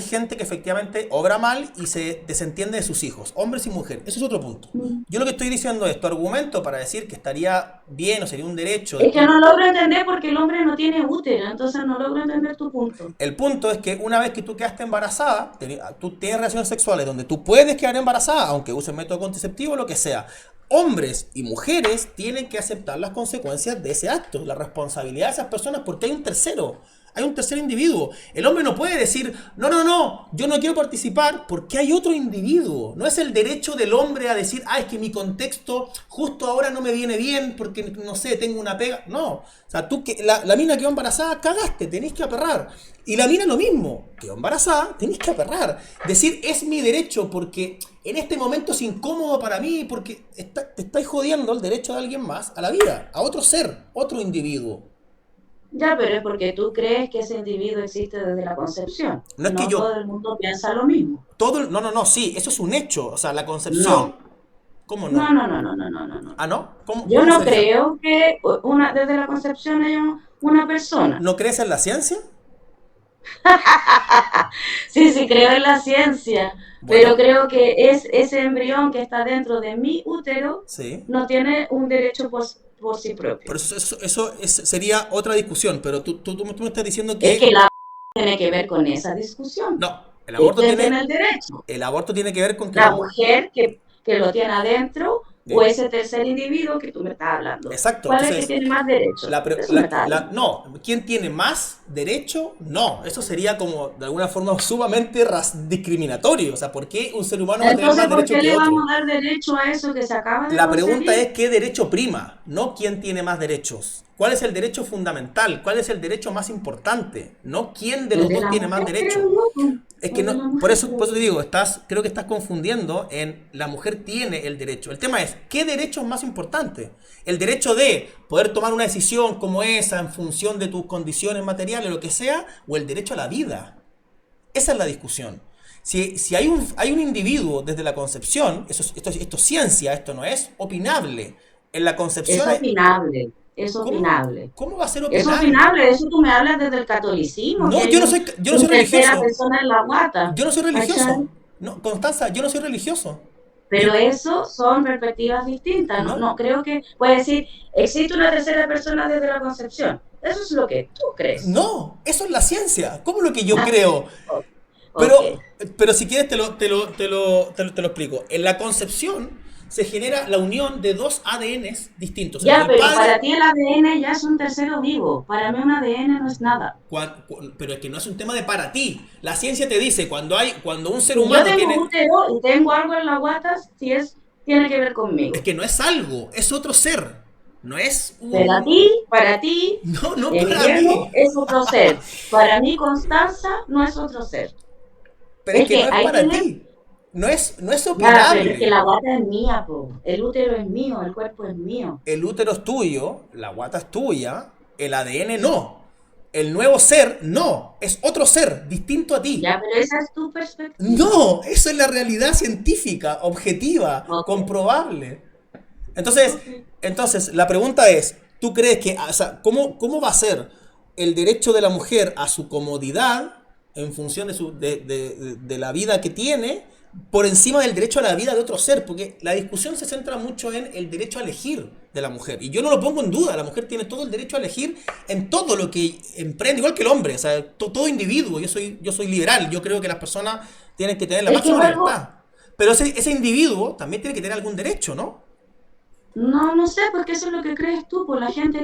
gente que efectivamente obra mal y se desentiende de sus hijos, hombres y mujeres. Eso es otro punto. Yo lo que estoy diciendo es tu argumento para decir que estaría bien o sería un derecho. Es que no logro entender porque el hombre no tiene útero, entonces no logro entender tu punto. El punto es que una vez que tú quedaste embarazada, tú tienes relaciones sexuales donde tú puedes quedar embarazada, aunque uses método contraceptivo o lo que sea. Hombres y mujeres tienen que aceptar las consecuencias de ese acto, la responsabilidad de esas personas, porque hay un tercer individuo. El hombre no puede decir, no, yo no quiero participar porque hay otro individuo. No es el derecho del hombre a decir, es que mi contexto justo ahora no me viene bien porque, no sé, tengo una pega. No, o sea, tú que la mina quedó embarazada, cagaste, tenés que aperrar. Y la mina lo mismo, quedó embarazada, tenés que aperrar. Decir, es mi derecho porque en este momento es incómodo para mí porque te estáis jodiendo el derecho de alguien más a la vida, a otro ser, otro individuo. Ya, pero es porque tú crees que ese individuo existe desde la concepción. No es que No todo yo el mundo piensa lo mismo. no, sí, eso es un hecho. O sea, la concepción. No, ¿Cómo no, no? no, no, no, no, no, no, no. Ah, ¿no? Yo ¿Cómo no sería? creo que desde la concepción haya una persona. ¿No crees en la ciencia? Sí, sí, creo en la ciencia, pero Bueno, creo que ese embrión que está dentro de mi útero sí. no tiene un derecho por sí propio. Pero sería otra discusión, pero tú me estás diciendo Es que que la tiene que ver con esa discusión. no, ¿Quién tiene el derecho? el aborto tiene que ver con que La mujer que lo tiene adentro o ¿sí? ese tercer individuo que tú me estás hablando. Exacto, ¿Cuál es el que entonces tiene más derecho? Eso me estás hablando. no, ¿quién tiene más derecho? No, eso sería como de alguna forma sumamente discriminatorio. O sea, ¿por qué un ser humano va a tener Entonces, más ¿por derecho qué que le vamos otro? a dar derecho a eso que se acaba de La pregunta concebir? es qué derecho prima, no quién tiene más derechos. ¿Cuál es el derecho fundamental? ¿Cuál es el derecho más importante? No quién de El los de dos la tiene más mujer, creo derechos. yo, pues. Es que El de no, la mujer, creo por eso yo. te digo, creo que estás confundiendo en la mujer tiene el derecho. El tema es, ¿qué derecho es más importante? El derecho de poder tomar una decisión como esa en función de tus condiciones materiales, lo que sea, o el derecho a la vida. Esa es la discusión. Si hay un individuo desde la concepción, esto es ciencia, esto no es opinable. En la Es concepción, opinable, es ¿cómo, opinable. cómo va a ser Es opinable? opinable, de eso tú me hablas desde el catolicismo, que No, hay yo no soy un tercera religioso. persona en la guata, Yo no soy ¿cachai? religioso. No, Constanza, yo no soy religioso. Yo, Pero eso son perspectivas distintas, no, no, no creo que puedes decir, existe una tercera persona desde la concepción. Eso es lo que tú crees. no, eso es la ciencia. ¿Cómo lo que yo creo? Ok. Pero, pero si quieres te lo explico. En la concepción se genera la unión de dos ADNs distintos. El Ya, del pero padre, para ti el ADN ya es un tercero vivo. Para mí un ADN no es nada. pero es que no es un tema de para ti. La ciencia te dice, cuando un ser Si yo humano tengo tiene... útero y tengo algo en la guata, si es, tiene que ver Es conmigo. que no es algo, es otro ser. No es un... Para ti, No, no para Emiliano mí. es otro ser. Para mí, Constanza no es otro ser. Pero es Es que no que es hay para que ver. ti. No es Ya, pero es que opinable. la guata es mía, po. El útero es mío, el cuerpo es mío. El útero es tuyo, la guata es tuya, el ADN no. El nuevo ser no. Es otro ser, distinto a ti. Ya, pero esa es tu perspectiva. No, eso es la realidad científica, objetiva, Ok, comprobable. Entonces, ok. la pregunta es, ¿tú crees que, o sea, cómo va a ser el derecho de la mujer a su comodidad en función de la vida que tiene por encima del derecho a la vida de otro ser? Porque la discusión se centra mucho en el derecho a elegir de la mujer. Y yo no lo pongo en duda, la mujer tiene todo el derecho a elegir en todo lo que emprende, igual que el hombre, o sea, todo individuo. Yo soy liberal, yo creo que las personas tienen que tener la Es que máxima vuelvo, libertad. Pero ese individuo también tiene que tener algún derecho, ¿no? no, no sé, porque eso es lo que crees tú, por la gente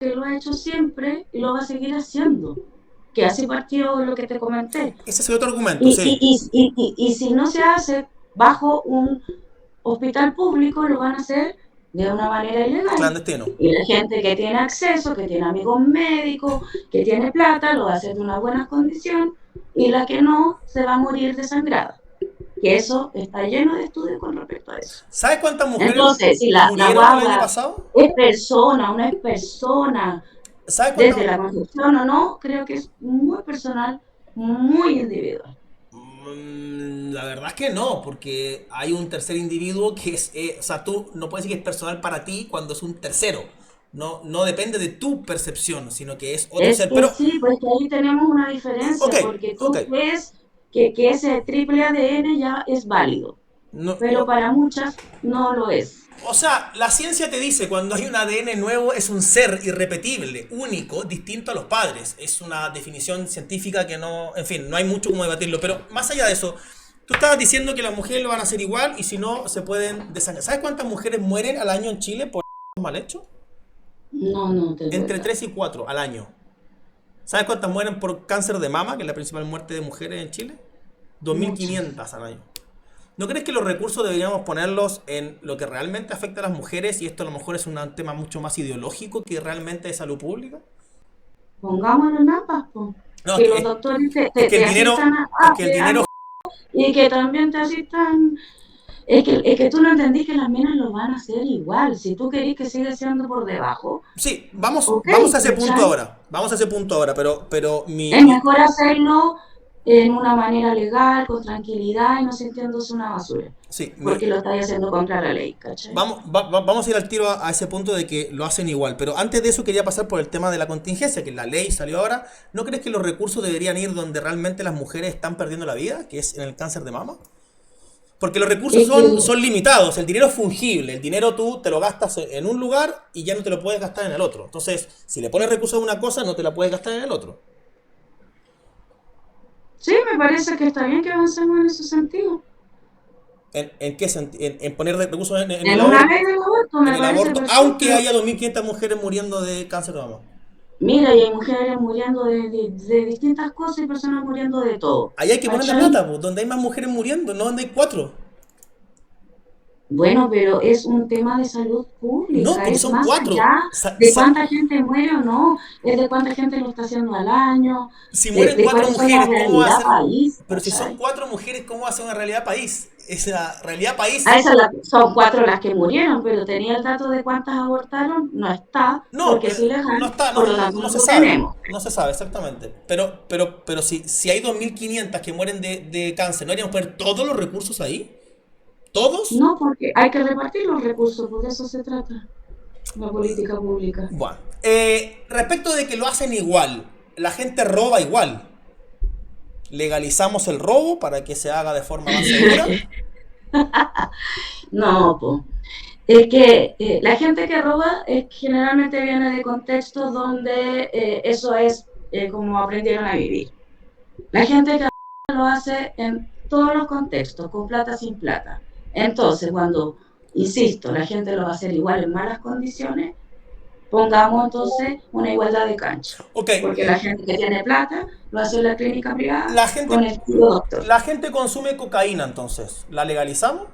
que lo ha hecho siempre y lo va a seguir haciendo. Que así partió lo que te comenté. Ese es el otro argumento, sí. Y si no se hace bajo hospital público lo van a hacer de una manera ilegal. Clandestino. Y la gente que tiene acceso, que tiene amigos médicos, que tiene plata, lo va a hacer de una buena condición, y la que no, se va a morir desangrada. Que eso está lleno de estudios con respecto a eso. ¿Sabes cuántas mujeres Entonces, si la murieron el año guagua pasado? es persona, una es persona, ¿Sabes desde cuántas? la concepción o no, creo que es muy personal, muy individual. La verdad es que no, porque hay un tercer individuo que es, o sea, tú no puedes decir que es personal para ti cuando es un tercero. No, no depende de tu percepción, sino que es otro Es ser. que Pero, sí, pues que ahí tenemos una ok, diferencia, porque ok. tú ves que ese triple ADN ya es válido, No, pero para muchas no lo es. o sea, la ciencia te dice cuando hay un ADN nuevo es un ser irrepetible, único, distinto a los padres. Es una definición científica que no, en fin, no hay mucho como debatirlo. Pero más allá de eso, tú estabas diciendo que las mujeres lo van a hacer igual y si no, se pueden desangrar. ¿Sabes cuántas mujeres mueren al año en Chile por mal hecho? No, no tengo el Entre dato. 3 y 4 al año. ¿Sabes cuántas mueren por cáncer de mama, que es la principal muerte de mujeres en Chile? Muchas. 2.500 al año. ¿No crees que los recursos deberíamos ponerlos en lo que realmente afecta a las mujeres y esto a lo mejor es un tema mucho más ideológico que realmente de salud pública? Pongámoslo en ambas, po. No, Que los doctores es que el te dinero, asistan es que el dinero, y que también te asistan. Es que tú no entendís que las minas lo van a hacer igual. Si tú querís que siga siendo por debajo, sí, vamos, ok, vamos a ese punto ¿cachai? ahora, vamos a ese punto ahora, pero Es mejor hacerlo en una manera legal, con tranquilidad y no sintiéndose una basura. sí, Porque lo estáis haciendo contra la ley, ¿cachai? vamos a ir al tiro a ese punto de que lo hacen igual, pero antes de eso quería pasar por el tema de la contingencia, que la ley salió ahora. ¿No crees que los recursos deberían ir donde realmente las mujeres están perdiendo la vida, que es en el cáncer de mama? Porque los recursos Es que, son limitados, el dinero es fungible, el dinero tú te lo gastas en un lugar y ya no te lo puedes gastar en el otro. Entonces, si le pones recursos a una cosa, no te la puedes gastar en el otro. sí, me parece que está bien que avancemos en ese sentido. ¿En qué sentido? En poner recursos en el En una aborto, ley del aborto en me el parece aborto, aunque perfecto. haya 2.500 mujeres muriendo de cáncer de mama. Mira, y hay mujeres muriendo de distintas cosas y personas muriendo de todo. Ahí hay que ponerle ¿Cachai? plata, pues, donde hay más mujeres muriendo, no donde hay cuatro. Bueno, pero es un tema de salud No, pública, porque es son más cuatro. allá de cuánta gente muere o no, es de cuánta gente lo está haciendo al año, Si mueren de cuatro cuál es la mujeres, ¿cómo va a realidad ser? país, Pero si son ¿cachai? cuatro mujeres, ¿cómo va a ser una realidad país? Esa realidad A país. esas son cuatro las que murieron, pero tenía el dato de cuántas abortaron, no está, No, porque es no ilegal, está, por lo tanto no no se lo sabe. tenemos. No se sabe exactamente. Pero si hay 2.500 que mueren de cáncer, ¿no deberíamos poner todos los recursos ahí? ¿Todos? No, porque hay que repartir los recursos, porque eso se trata, la política pública. Bueno. Respecto de que lo hacen igual, la gente roba igual. Legalizamos el robo para que se haga de forma más segura. No, pues. Es que la gente que roba generalmente viene de contextos donde eso es como aprendieron a vivir. La gente que lo hace en todos los contextos, con plata, sin plata. Entonces, cuando, insisto, la gente lo va a hacer igual en malas condiciones, pongamos entonces una igualdad de cancha. Ok, Porque la gente que tiene plata lo hace en la clínica privada la con gente, el tío doctor. la gente consume cocaína entonces. ¿La legalizamos?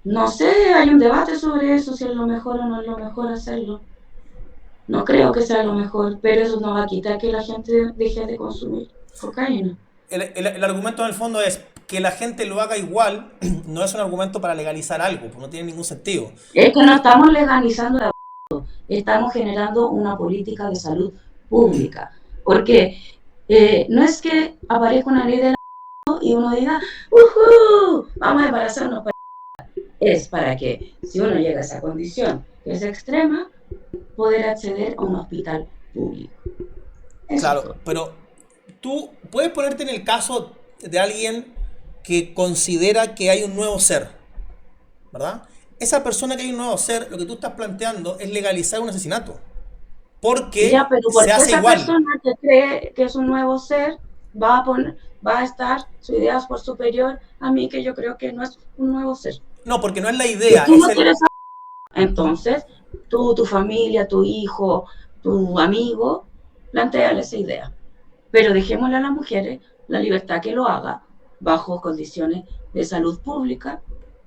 No sé, hay un debate sobre eso, si es lo mejor o no es lo mejor hacerlo. No creo que sea lo mejor, pero eso no va a quitar que la gente deje de consumir cocaína. El argumento en el fondo es que la gente lo haga igual, no es un argumento para legalizar algo, pues no tiene ningún sentido. Es que no estamos legalizando la estamos generando una política de salud pública. Porque no es que aparezca una ley de la y uno diga, vamos a embarazarnos. Es para que, si uno llega a esa condición que es extrema, poder acceder a un hospital público. Eso es Claro, todo. pero tú puedes ponerte en el caso de alguien que considera que hay un nuevo ser, ¿verdad? Esa persona que hay un nuevo ser, lo que tú estás planteando es legalizar un asesinato, Ya, porque pero se porque hace esa igual. persona que cree que es un nuevo ser va a estar su idea por superior a mí, que yo creo que no es un nuevo ser. No, porque no es la Si idea, tú es no el... quieres, entonces tú, tu familia, tu hijo, tu amigo, planteale esa idea. Pero dejémosle a las mujeres la libertad que lo haga, bajo condiciones de salud pública,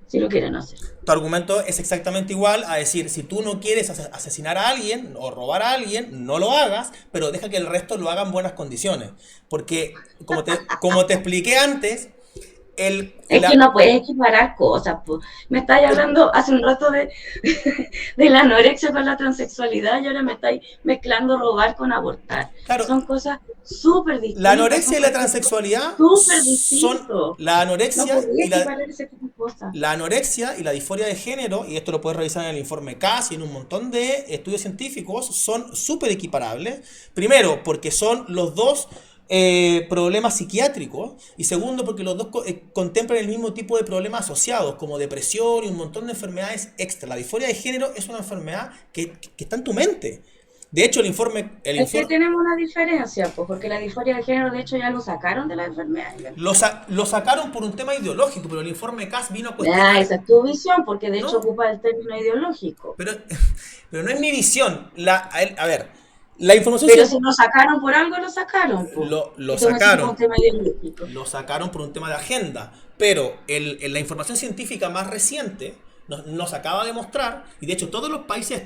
si lo quieren hacer. Tu argumento es exactamente igual a decir, si tú no quieres asesinar a alguien o robar a alguien, no lo hagas, pero deja que el resto lo haga en buenas condiciones. Porque, como te expliqué antes, Es que no puedes equiparar cosas. Po. Me estáis hablando hace un rato de la anorexia con la transexualidad y ahora me estáis mezclando robar con abortar. claro, Son cosas súper la distintas. anorexia Son y la conceptos transexualidad súper son distintos. la No anorexia podía y equiparar ese tipo de cosas. la anorexia y la disforia de género, y esto lo puedes revisar en el informe CAS y en un montón de estudios científicos, son súper equiparables. Primero, porque son los dos problemas psiquiátricos, y segundo, porque los dos contemplan el mismo tipo de problemas asociados, como depresión y un montón de enfermedades extra. La disforia de género es una enfermedad que está en tu mente. De hecho, Es que tenemos una diferencia, pues, porque la disforia de género, de hecho, ya lo sacaron de la enfermedad. lo sacaron por un tema ideológico, pero el informe CAS vino a Ah, cuestionar. esa es tu visión, porque de hecho No, ocupa el término ideológico. pero, pero no es mi visión. A ver, la información Pero si lo sacaron por algo, lo sacaron, pues. lo Y tú me decís que es un sacaron. tema ideológico. Lo sacaron por un tema de agenda. Pero la información científica más reciente nos acaba de mostrar, y de hecho todos los países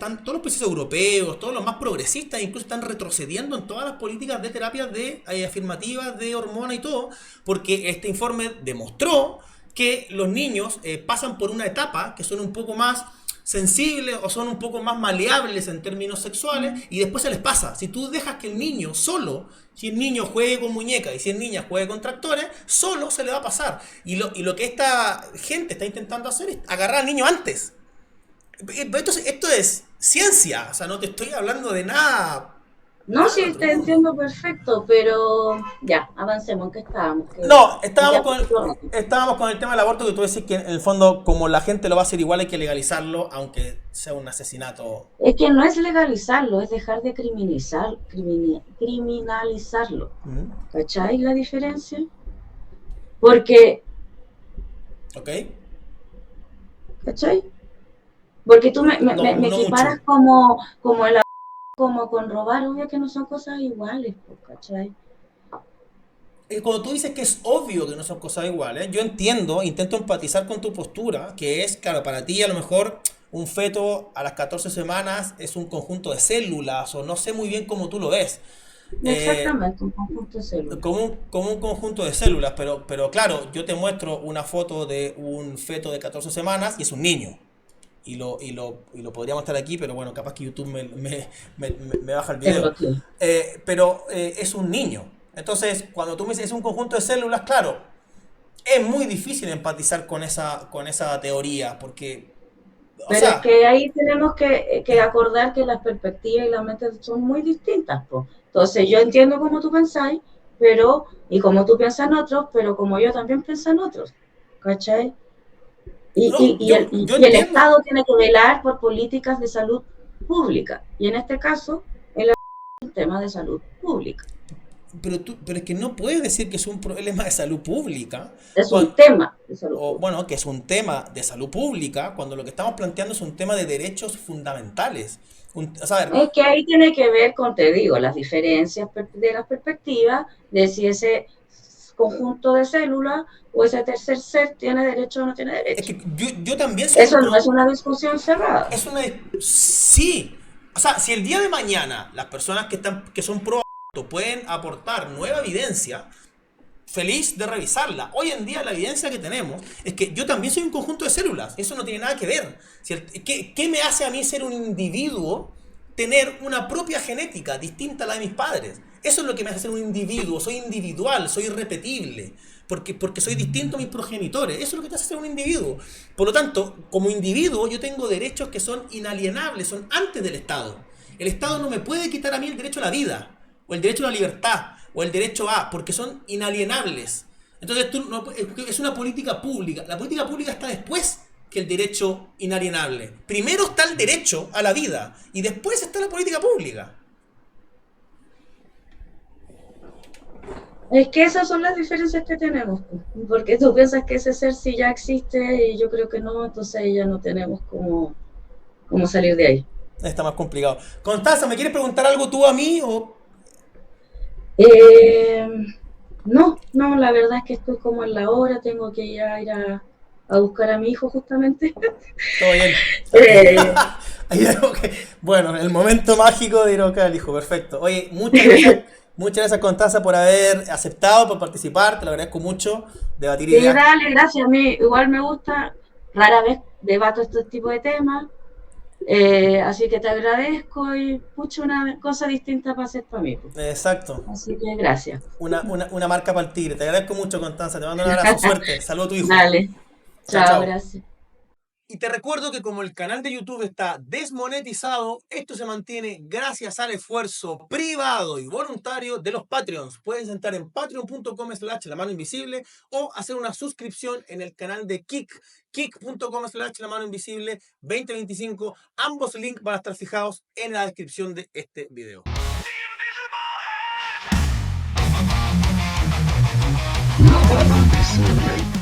europeos, todos los más progresistas, incluso están retrocediendo en todas las políticas de terapias afirmativas, de hormona y todo, porque este informe demostró que los niños pasan por una etapa que son un poco más sensibles o son un poco más maleables en términos sexuales y después se les pasa. Si tú dejas que el niño solo, si el niño juegue con muñecas y si el niña juegue con tractores, solo se le va a pasar. Y lo que esta gente está intentando hacer es agarrar al niño antes. Esto es ciencia, o sea, no te estoy hablando de nada, No, nada del sí, otro te mundo. entiendo perfecto, pero ya, avancemos, ¿en qué estábamos? Que No, me estábamos queda con, poquito rato. estábamos con el tema del aborto, que tú decís que en el fondo, como la gente lo va a hacer igual, hay que legalizarlo, aunque sea un asesinato. Es que no es legalizarlo, es dejar de criminalizarlo. ¿Mm? ¿Cachai la diferencia? Porque, ¿Ok? ¿cachai? Porque tú No, me no mucho. equiparas como el como con robar, obvio que no son cosas iguales, pues, ¿cachai? Cuando tú dices que es obvio que no son cosas iguales, yo entiendo, intento empatizar con tu postura, que es, claro, para ti a lo mejor un feto a las 14 semanas es un conjunto de células, o no sé muy bien cómo tú lo ves. Eh, Exactamente, un conjunto de células. como un conjunto de células, pero claro, yo te muestro una foto de un feto de 14 semanas y es un niño. Y lo podría mostrar aquí, pero bueno, capaz que YouTube me baja el Te video. bloqueo. Pero es un niño. Entonces, cuando tú me dices es un conjunto de células, claro, es muy difícil empatizar con esa teoría, porque, o Pero es sea, que ahí tenemos que acordar que las perspectivas y la mente son muy distintas, pues. Entonces yo entiendo cómo tú pensáis, pero, y como tú piensas en otros, pero como yo también pienso en otros, ¿cachai? Y, no, y, y, el, yo y, y el entiendo. Estado tiene que velar por políticas de salud pública, y en este caso, el tema de salud pública. Pero es que no puedes decir que es un problema de salud pública, Es un cuando, tema de salud o pública. bueno, que es un tema de salud pública, cuando lo que estamos planteando es un tema de derechos fundamentales. O sea, a ver, Es que ahí tiene que ver con, te digo, las diferencias de las perspectivas de si ese conjunto de células o ese tercer ser tiene derecho o no tiene es derecho. que yo también soy un... Eso no es una discusión cerrada. Es una... Sí. O sea, si el día de mañana las personas que son pro aborto pueden aportar nueva evidencia, feliz de revisarla. Hoy en día la evidencia que tenemos es que yo también soy un conjunto de células. Eso no tiene nada que ver. ¿Qué me hace a mí ser un individuo tener una propia genética distinta a la de mis padres? Eso es lo que me hace ser un individuo. Soy individual, soy irrepetible. Porque soy distinto a mis progenitores. Eso es lo que te hace ser un individuo. Por lo tanto, como individuo yo tengo derechos que son inalienables, son antes del Estado. El Estado no me puede quitar a mí el derecho a la vida, o el derecho a la libertad, o el derecho a, porque son inalienables. Entonces es una política pública. La política pública está después que el derecho inalienable. Primero está el derecho a la vida y después está la política pública. Es que esas son las diferencias que tenemos, porque tú piensas que ese ser sí ya existe y yo creo que no, entonces ya no tenemos cómo salir de ahí. Está más complicado. Constanza, ¿me quieres preguntar algo tú a mí? O... Eh, No, no, la verdad es que estoy como en la hora, tengo que ya ir a buscar a mi hijo justamente. Todo bien. Eh, Bueno, el momento mágico de ir a buscar al hijo, perfecto. Oye, muchas gracias Constanza por haber aceptado, por participar, te lo agradezco mucho, debatir sí, ideas. dale, gracias. A mí igual me gusta, rara vez debato este tipo de temas, así que te agradezco y pucho una cosa distinta para hacer para mí, pues. Exacto, Así que gracias. una marca para el tigre. Te agradezco mucho Constanza, te mando un abrazo, suerte, saludo a tu hijo. Dale, Chao, chao, chao. gracias. Y te recuerdo que como el canal de YouTube está desmonetizado, esto se mantiene gracias al esfuerzo privado y voluntario de los Patreons. Puedes entrar en patreon.com/la mano invisible o hacer una suscripción en el canal de Kik, kik.com/la mano invisible 2025. Ambos links van a estar fijados en la descripción de este video. La mano invisible.